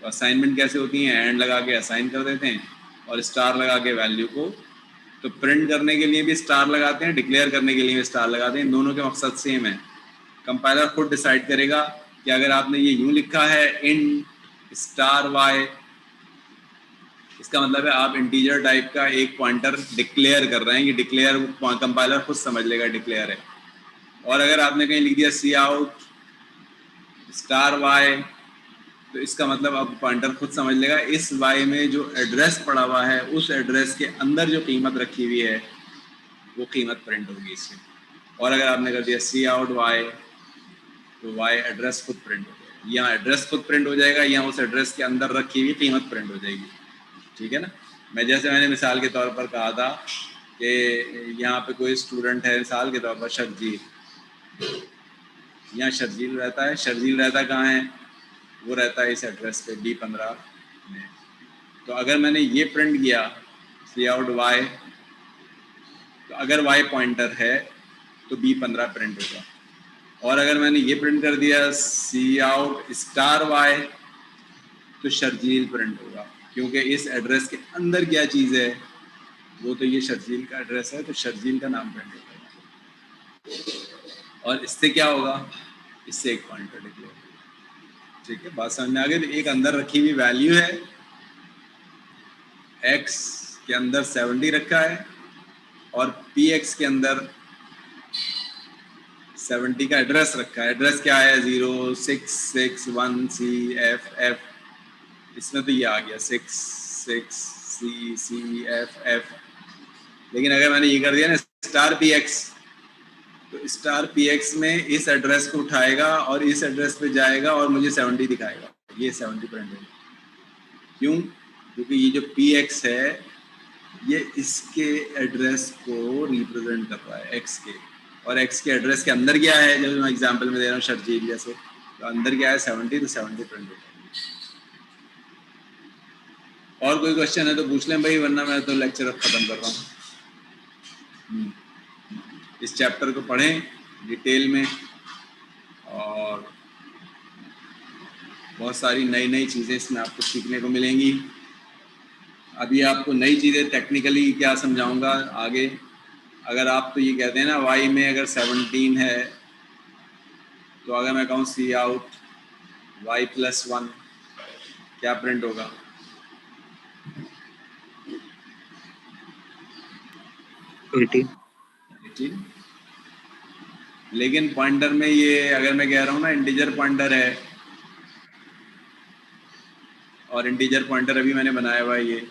तो असाइनमेंट कैसे होती हैं, एंड लगा के असाइन कर देते हैं, और स्टार लगा के वैल्यू को तो प्रिंट करने के लिए भी स्टार लगाते हैं, डिक्लेयर करने के लिए भी स्टार लगाते हैं। दोनों के मकसद सेम है। कंपाइलर खुद डिसाइड करेगा कि अगर आपने ये यूँ लिखा है int स्टार y, इसका मतलब है आप इंटीजर टाइप का एक पॉइंटर डिक्लेयर कर रहे हैं। ये डिक्लेयर कंपाइलर खुद समझ लेगा डिक्लेयर है। और अगर आपने कहीं लिख दिया सी आउट स्टार y, तो इसका मतलब अब पॉइंटर खुद समझ लेगा इस y में जो एड्रेस पड़ा हुआ है उस एड्रेस के अंदर जो कीमत रखी हुई है वो कीमत प्रिंट होगी इससे। और अगर आपने कर दिया सी आउट y, तो y एड्रेस खुद प्रिंट हो जाएगा। यहाँ एड्रेस खुद प्रिंट हो जाएगा, यहाँ उस एड्रेस के अंदर रखी हुई कीमत प्रिंट हो जाएगी। ठीक है ना। मैंने मिसाल के तौर पर कहा था कि यहाँ पे कोई स्टूडेंट है, मिसाल के तौर पर शर्जील, यहाँ शर्जील रहता है। शर्जील रहता कहाँ है? वो रहता है इस एड्रेस पे B15 में। तो अगर मैंने ये प्रिंट किया सी आउट y, तो अगर y पॉइंटर है तो B15 प्रिंट होगा। और अगर मैंने ये प्रिंट कर दिया सी आउट स्टार y, तो शर्जील प्रिंट होगा, क्योंकि इस एड्रेस के अंदर क्या चीज़ है, वो तो ये शर्जील का एड्रेस है, तो शर्जील का नाम प्रिंट होगा। और इससे क्या होगा, इससे एक पॉइंटर डिक्लेयर। ठीक है, बात समझ में आ गई। तो एक अंदर रखी हुई वैल्यू है, x के अंदर 70 रखा है, और px के अंदर 70 का एड्रेस रखा है। एड्रेस क्या है? 0661CFF। इसमें तो ये आ गया 66CCFF। लेकिन अगर मैंने ये कर दिया ना स्टार px, तो स्टार px में इस एड्रेस को उठाएगा और इस एड्रेस पे जाएगा और मुझे 70 दिखाएगा। ये 70 प्रिंट होगा। क्यों? क्योंकि ये जो px है ये इसके एड्रेस को रिप्रेजेंट कर रहा है, x के, और x के एड्रेस के अंदर क्या है, जब मैं एग्जांपल में दे रहा हूँ शर्जील जैसे, तो अंदर क्या है 70, तो 70 प्रिंट होगा। और कोई क्वेश्चन है तो पूछ लें भाई, वरना मैं तो लेक्चर अब ख़त्म कर रहा हूँ। इस चैप्टर को पढ़ें डिटेल में, और बहुत सारी नई नई चीज़ें इसमें आपको सीखने को मिलेंगी। अभी आपको नई चीज़ें टेक्निकली क्या समझाऊंगा आगे। अगर आप तो ये कहते हैं ना y में अगर 17 है, तो अगर मैं कहूँ सी आउट y+1, क्या प्रिंट होगा? 18। लेकिन पॉइंटर में ये अगर मैं कह रहा हूँ ना इंटीजर पॉइंटर है, और इंटीजर पॉइंटर अभी मैंने बनाया हुआ है ये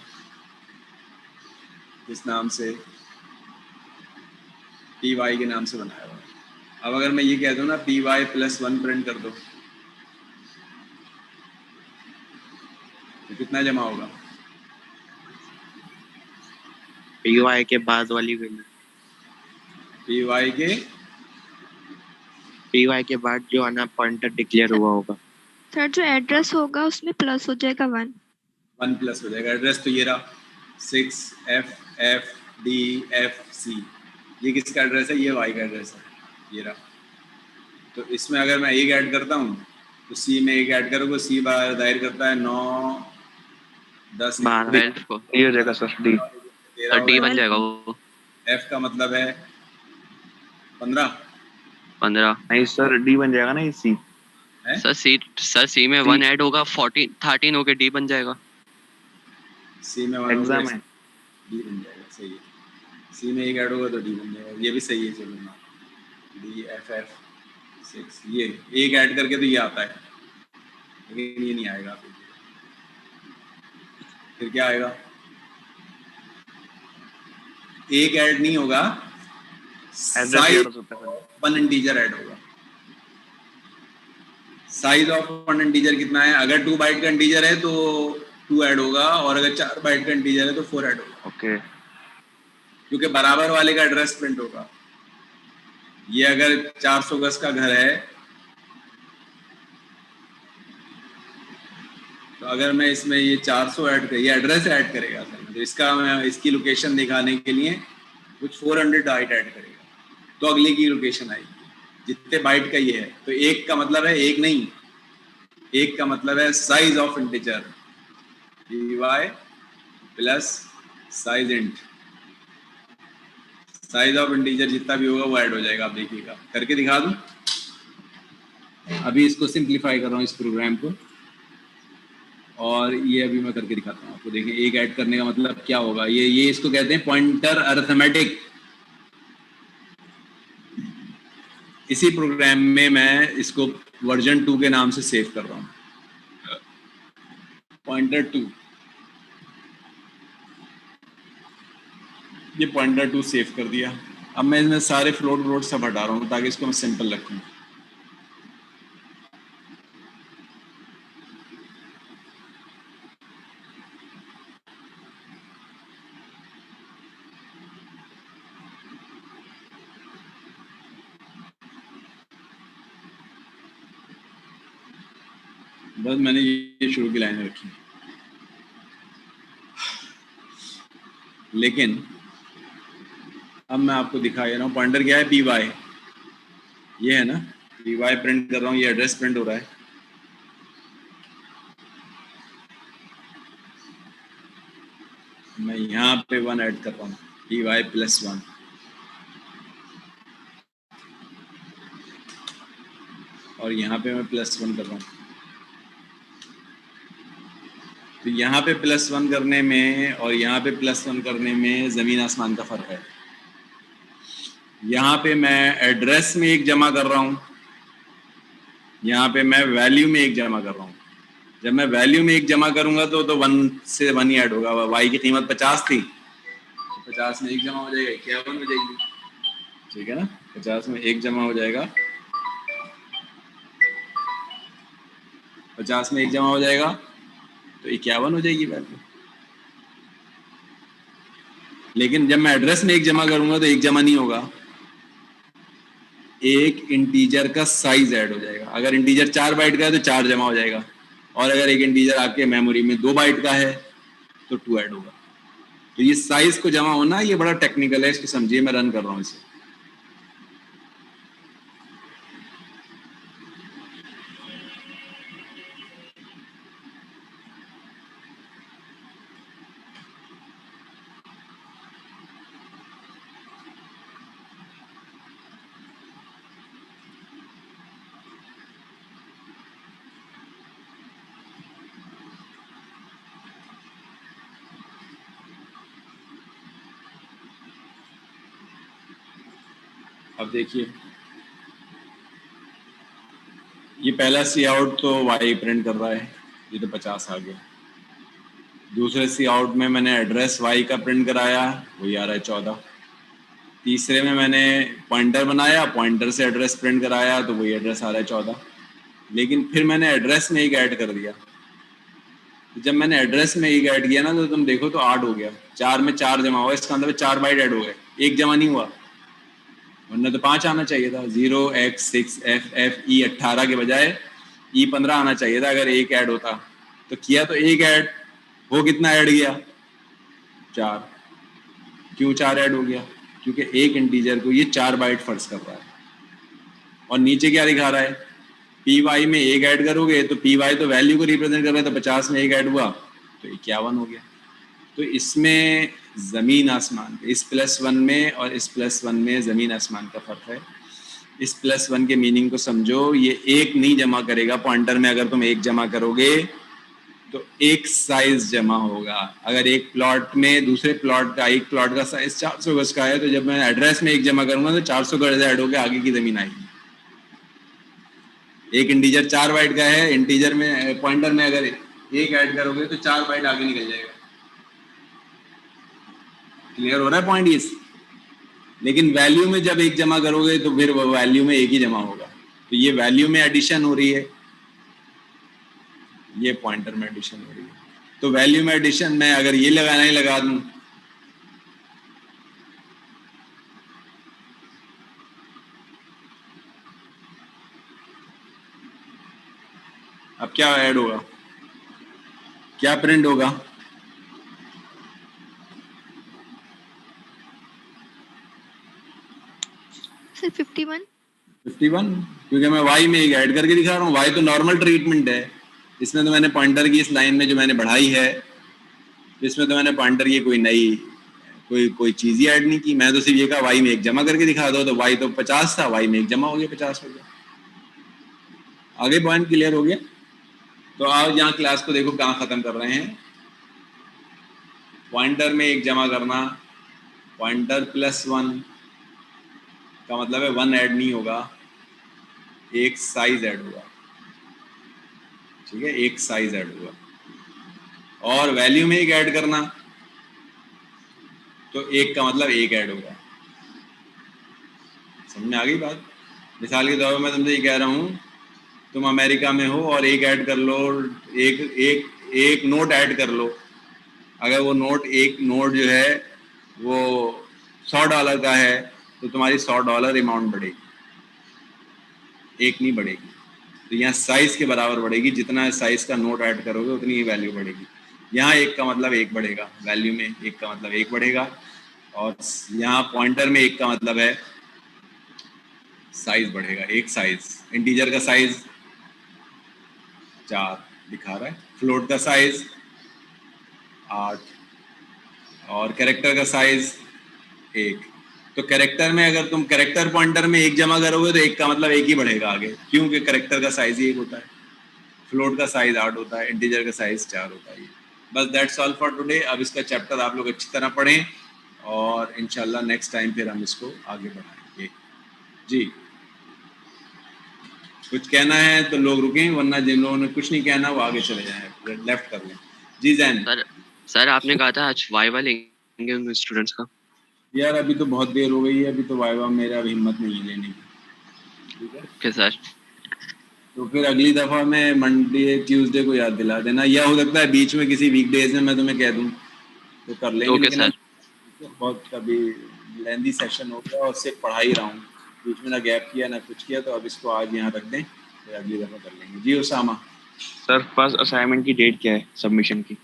इस नाम से, py के नाम से बनाया हुआ है। अब अगर मैं ये कह दूँ ना py+1 प्रिंट कर दो, तो कितना जमा होगा? py के बाद वाली वैल्यू, py के बाद जो आना पॉइंटर डिक्लेयर हुआ होगा। सर जो एड्रेस होगा उसमें प्लस हो जाएगा 1 प्लस हो जाएगा। एड्रेस तो ये रहा 6FFDFC, ये किसका एड्रेस है? ये y का एड्रेस है, ये रहा। तो इसमें अगर मैं एक ऐड करता हूँ तो C में एक ऐड करोगे, C दायर करता है 9 10 12 को ये हो जाएगा सर, डी डी बन जाएगा वो। F का मतलब है 15 नहीं सर, डी बन जाएगा ना ये सी। है? सर सी में 1 ऐड होगा, 13 होके डी बन जाएगा। C में 1 एग्जाम है, डी बन जाएगा। सही है, C में एक ऐड होगा तो डी बन जाएगा। ये भी सही है। चलो ना, DFF6 ये एक ऐड करके तो ये आता है, लेकिन ये नहीं आएगा। फिर क्या आएगा? एक ऐड नहीं होगा, साइज वन इंटीजर ऐड होगा। साइज ऑफ वन इंटीजर कितना है? अगर 2 बाइट का इंटीजर है तो 2 ऐड होगा, और अगर 4 बाइट का इंटीजर है तो 4 ऐड होगा। ओके, क्योंकि बराबर वाले का एड्रेस प्रिंट होगा। ये अगर 400 गज का घर है तो अगर मैं इसमें ये 400 ऐड कर, ये एड्रेस ऐड करेगा सर, तो इसका मैं इसकी लोकेशन दिखाने के लिए कुछ 400 बाइट ऐड करेगा, तो अगले की लोकेशन आएगी। जितने बाइट का ये है, तो एक का मतलब है एक नहीं, एक का मतलब है size of integer dy plus size int. Size of integer जितना भी होगा वो ऐड हो जाएगा। आप देखिएगा, करके दिखा दूं। अभी इसको सिंप्लीफाई कर रहा हूँ इस प्रोग्राम को, और ये अभी मैं करके दिखाता हूँ आपको। देखिए एक ऐड करने का मतलब क्या होगा। ये इसको कहते हैं पॉइंटर अरिथमेटिक। इसी प्रोग्राम में मैं इसको वर्जन 2 के नाम से सेव कर रहा हूँ, पॉइंटर 2। ये पॉइंटर 2 सेव कर दिया। अब मैं इसमें सारे फ्लोट सब हटा रहा हूँ ताकि इसको मैं सिंपल रखूँ। बस मैंने ये शुरू की लाइनें रखी, लेकिन अब मैं आपको दिखा रहा हूँ पॉइंटर क्या है, py। ये है ना, py प्रिंट कर रहा हूँ, ये एड्रेस प्रिंट हो रहा है। मैं यहाँ पे 1 ऐड कर रहा हूँ, py प्लस 1। और यहाँ पे मैं प्लस 1 कर रहा हूँ। तो यहाँ पे प्लस 1 करने में और यहाँ पे प्लस 1 करने में ज़मीन आसमान का फ़र्क है। यहाँ पे मैं एड्रेस में एक जमा कर रहा हूँ, यहाँ पे मैं वैल्यू में एक जमा कर रहा हूँ। जब मैं वैल्यू में एक जमा करूँगा तो 1 से 1 ही ऐड होगा। y की कीमत 50 थी, तो 50 में एक जमा हो जाएगा, 51 हो जाएगी। ठीक है ना, 50 में एक जमा हो जाएगा, 50 में एक जमा हो जाएगा तो 51 हो जाएगी वैल्यू। लेकिन जब मैं एड्रेस में एक जमा करूंगा तो एक जमा नहीं होगा, एक इंटीजर का साइज ऐड हो जाएगा। अगर इंटीजर 4 बाइट का है तो 4 जमा हो जाएगा, और अगर एक इंटीजर आपके मेमोरी में 2 बाइट का है तो 2 ऐड होगा। तो ये साइज को जमा होना ये बड़ा टेक्निकल है, इसको समझिए। मैं रन कर रहा हूँ इसे। अब देखिए, ये पहला सी आउट तो y प्रिंट कर रहा है, ये तो 50 आ गया। दूसरे सी आउट में मैंने एड्रेस y का प्रिंट कराया, वही आ रहा है 14। तीसरे में मैंने पॉइंटर बनाया, पॉइंटर से एड्रेस प्रिंट कराया, तो वही एड्रेस आ रहा है 14। लेकिन फिर मैंने एड्रेस में एक ऐड कर दिया। जब मैंने एड्रेस में एक ऐड किया ना, तो तुम देखो तो 8 हो गया। 4 में 4 जमा हुआ, इसका मतलब 4 बाइट ऐड हो गए, एक जमा नहीं हुआ। वरना तो 5 आना चाहिए था। 0x6ff e 18 के बजाय e 15 आना चाहिए था अगर एक ऐड होता। तो किया तो एक ऐड, वो कितना ऐड गया? 4। क्यों 4 ऐड हो गया? क्योंकि एक इंटीजर को ये 4 बाइट फर्ज कर रहा है। और नीचे क्या दिखा रहा है? py में एक ऐड करोगे तो py तो वैल्यू को रिप्रेजेंट कर रहा है, तो 50 में एक ऐड हुआ तो 51 हो गया। तो इसमें ज़मीन आसमान, इस +1 में और इस +1 में ज़मीन आसमान का फ़र्क है। इस +1 के मीनिंग को समझो, ये एक नहीं जमा करेगा पॉइंटर में। अगर तुम एक जमा करोगे तो एक साइज जमा होगा। अगर एक प्लॉट में दूसरे प्लॉट का, एक प्लॉट का साइज 400 गज का है, तो जब मैं एड्रेस में एक जमा करूंगा तो 400 गज ऐड होकर आगे की जमीन आएगी। एक इंटीजर 4 बाइट का है, इंटीजर में पॉइंटर में अगर एक ऐड करोगे तो 4 बाइट आगे निकल जाएगा। क्लियर हो रहा है पॉइंट? इस लेकिन वैल्यू में जब एक जमा करोगे तो फिर वैल्यू में एक ही जमा होगा। तो ये वैल्यू में एडिशन हो रही है, ये पॉइंटर में एडिशन हो रही है। तो वैल्यू में एडिशन में अगर ये लगाना ही लगा दूं, अब क्या ऐड होगा, क्या प्रिंट होगा? सर 51। 51, क्योंकि मैं वाई में एक ऐड करके दिखा रहा हूँ। वाई तो नॉर्मल ट्रीटमेंट है, इसमें तो मैंने पॉइंटर की इस लाइन में जो मैंने बढ़ाई है, इसमें तो मैंने पॉइंटर की कोई नई कोई चीज ही ऐड नहीं की। मैं तो सिर्फ ये कहा वाई में एक जमा करके दिखा दो, तो वाई तो 50 था, वाई में एक जमा हो गया, 50 हो गया। आगे पॉइंट क्लियर हो गया? तो आप यहाँ क्लास को देखो कहाँ खत्म कर रहे हैं। पॉइंटर में एक जमा करना, पॉइंटर +1 का मतलब है 1 ऐड नहीं होगा, एक साइज ऐड होगा। ठीक है, एक साइज ऐड होगा। और वैल्यू में एक ऐड करना, तो एक का मतलब एक ऐड होगा। समझ में आ गई बात? मिसाल के तौर पर मैं तुमसे ये कह रहा हूँ, तुम अमेरिका में हो और एक ऐड कर लो, एक नोट ऐड कर लो। अगर वो एक नोट जो है वो $100 का है, तो तुम्हारी $100 अमाउंट बढ़ेगी, एक नहीं बढ़ेगी। तो यहाँ साइज के बराबर बढ़ेगी, जितना साइज का नोट ऐड करोगे उतनी ही वैल्यू बढ़ेगी। यहाँ एक का मतलब एक बढ़ेगा, वैल्यू में एक का मतलब एक बढ़ेगा, और यहाँ पॉइंटर में एक का मतलब है साइज बढ़ेगा, एक साइज। इंटीजर का साइज 4 दिखा रहा है, फ्लोट का साइज 8 और कैरेक्टर का साइज 1। तो कैरेक्टर में अगर तुम कैरेक्टर पॉइंटर में एक जमा करोगे तो एक का मतलब एक ही बढ़ेगा आगे, क्योंकि कैरेक्टर का साइज ही 1 होता है, फ्लोट का साइज 8 होता है, इंटीजर का साइज 4 होता है। बस दैट्स ऑल फॉर टुडे। अब इसका चैप्टर आप लोग अच्छी तरह पढ़ें और इंशाल्लाह नेक्स्ट टाइम फिर हम इसको आगे बढ़ाएंगे। जी, कुछ कहना है तो लोग रुकें, वरना जिन लोगों ने कुछ नहीं कहना वो आगे चले जाएं, लेफ्ट कर लें। जी जैन सर आपने कहा था आज वाइवा लेंगे स्टूडेंट्स का। यार अभी तो बहुत देर हो गई है, अभी तो वाइवा मेरा अभी हिम्मत नहीं है लेने की। ठीक है ओके सर। तो फिर अगली दफ़ा मैं मंडे ट्यूसडे को याद दिला देना, या हो सकता है बीच में किसी वीकडेज में मैं तुम्हें कह दूं तो कर लेंगे। ओके लेकिन सर। बहुत कभी लेंदी सेशन हो गया और सिर्फ पढ़ा ही रहा हूँ, बीच में ना गैप किया ना कुछ किया, तो अब इसको आज यहाँ रख दें, फिर अगली दफ़ा कर लेंगे। जी उसामा सर फर्स्ट असाइनमेंट की डेट क्या है सबमिशन की?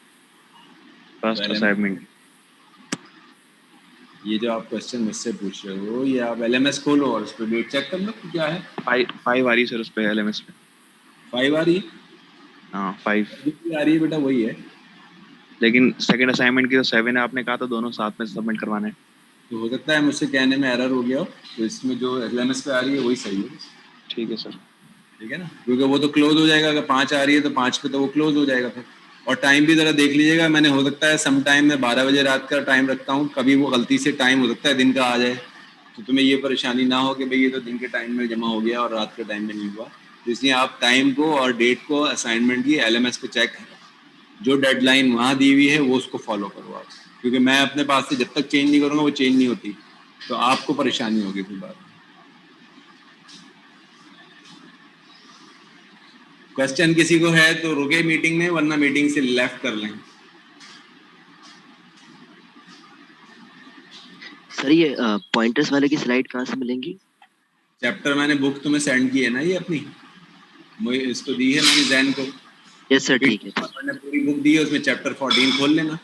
फर्स्ट पहले असाइनमेंट ये जो आप क्वेश्चन मुझसे पूछ रहे हो, ये आप LMS खोलो और उस पर डेट चेक कर लो क्या है। 5 आ रही सर उस पे LMS पे। 5 आ रही है? हाँ 5 आ रही है बेटा, वही है। लेकिन सेकंड असाइनमेंट की तो 7 है, आपने कहा तो दोनों साथ में सबमिट करवाने हैं। तो हो सकता है मुझसे कहने में एरर हो गया हो, तो इसमें जो LMS पे आ रही है वही सही है। ठीक है सर। ठीक है ना, क्योंकि वो तो क्लोज हो जाएगा। अगर 5 आ रही है तो 5 पे तो वो क्लोज हो जाएगा फिर। और टाइम भी ज़रा देख लीजिएगा, मैंने हो सकता है सम टाइम में 12 बजे रात का टाइम रखता हूँ, कभी वो गलती से टाइम हो सकता है दिन का आ जाए, तो तुम्हें ये परेशानी ना हो कि भाई ये तो दिन के टाइम में जमा हो गया और रात के टाइम में नहीं हुआ। तो इसलिए आप टाइम को और डेट को असाइनमेंट की LMS पे चेक करो, जो डेडलाइन वहाँ दी हुई है वो उसको फॉलो करो आप, क्योंकि मैं अपने पास से जब तक चेंज नहीं करूँगा वो चेंज नहीं होती, तो आपको परेशानी होगी फिर बाद में। क्वेश्चन किसी को है तो रुके मीटिंग में, वरना मीटिंग से लेफ्ट कर लें। सर ये पॉइंटर्स वाले की स्लाइड कहाँ से मिलेंगी? चैप्टर मैंने बुक तुम्हें सेंड की है ना, ये अपनी मुझे इसको दी है मैंने जैन को। यस सर ठीक है। मैंने पूरी बुक दी है, उसमें चैप्टर 14 खोल लेना।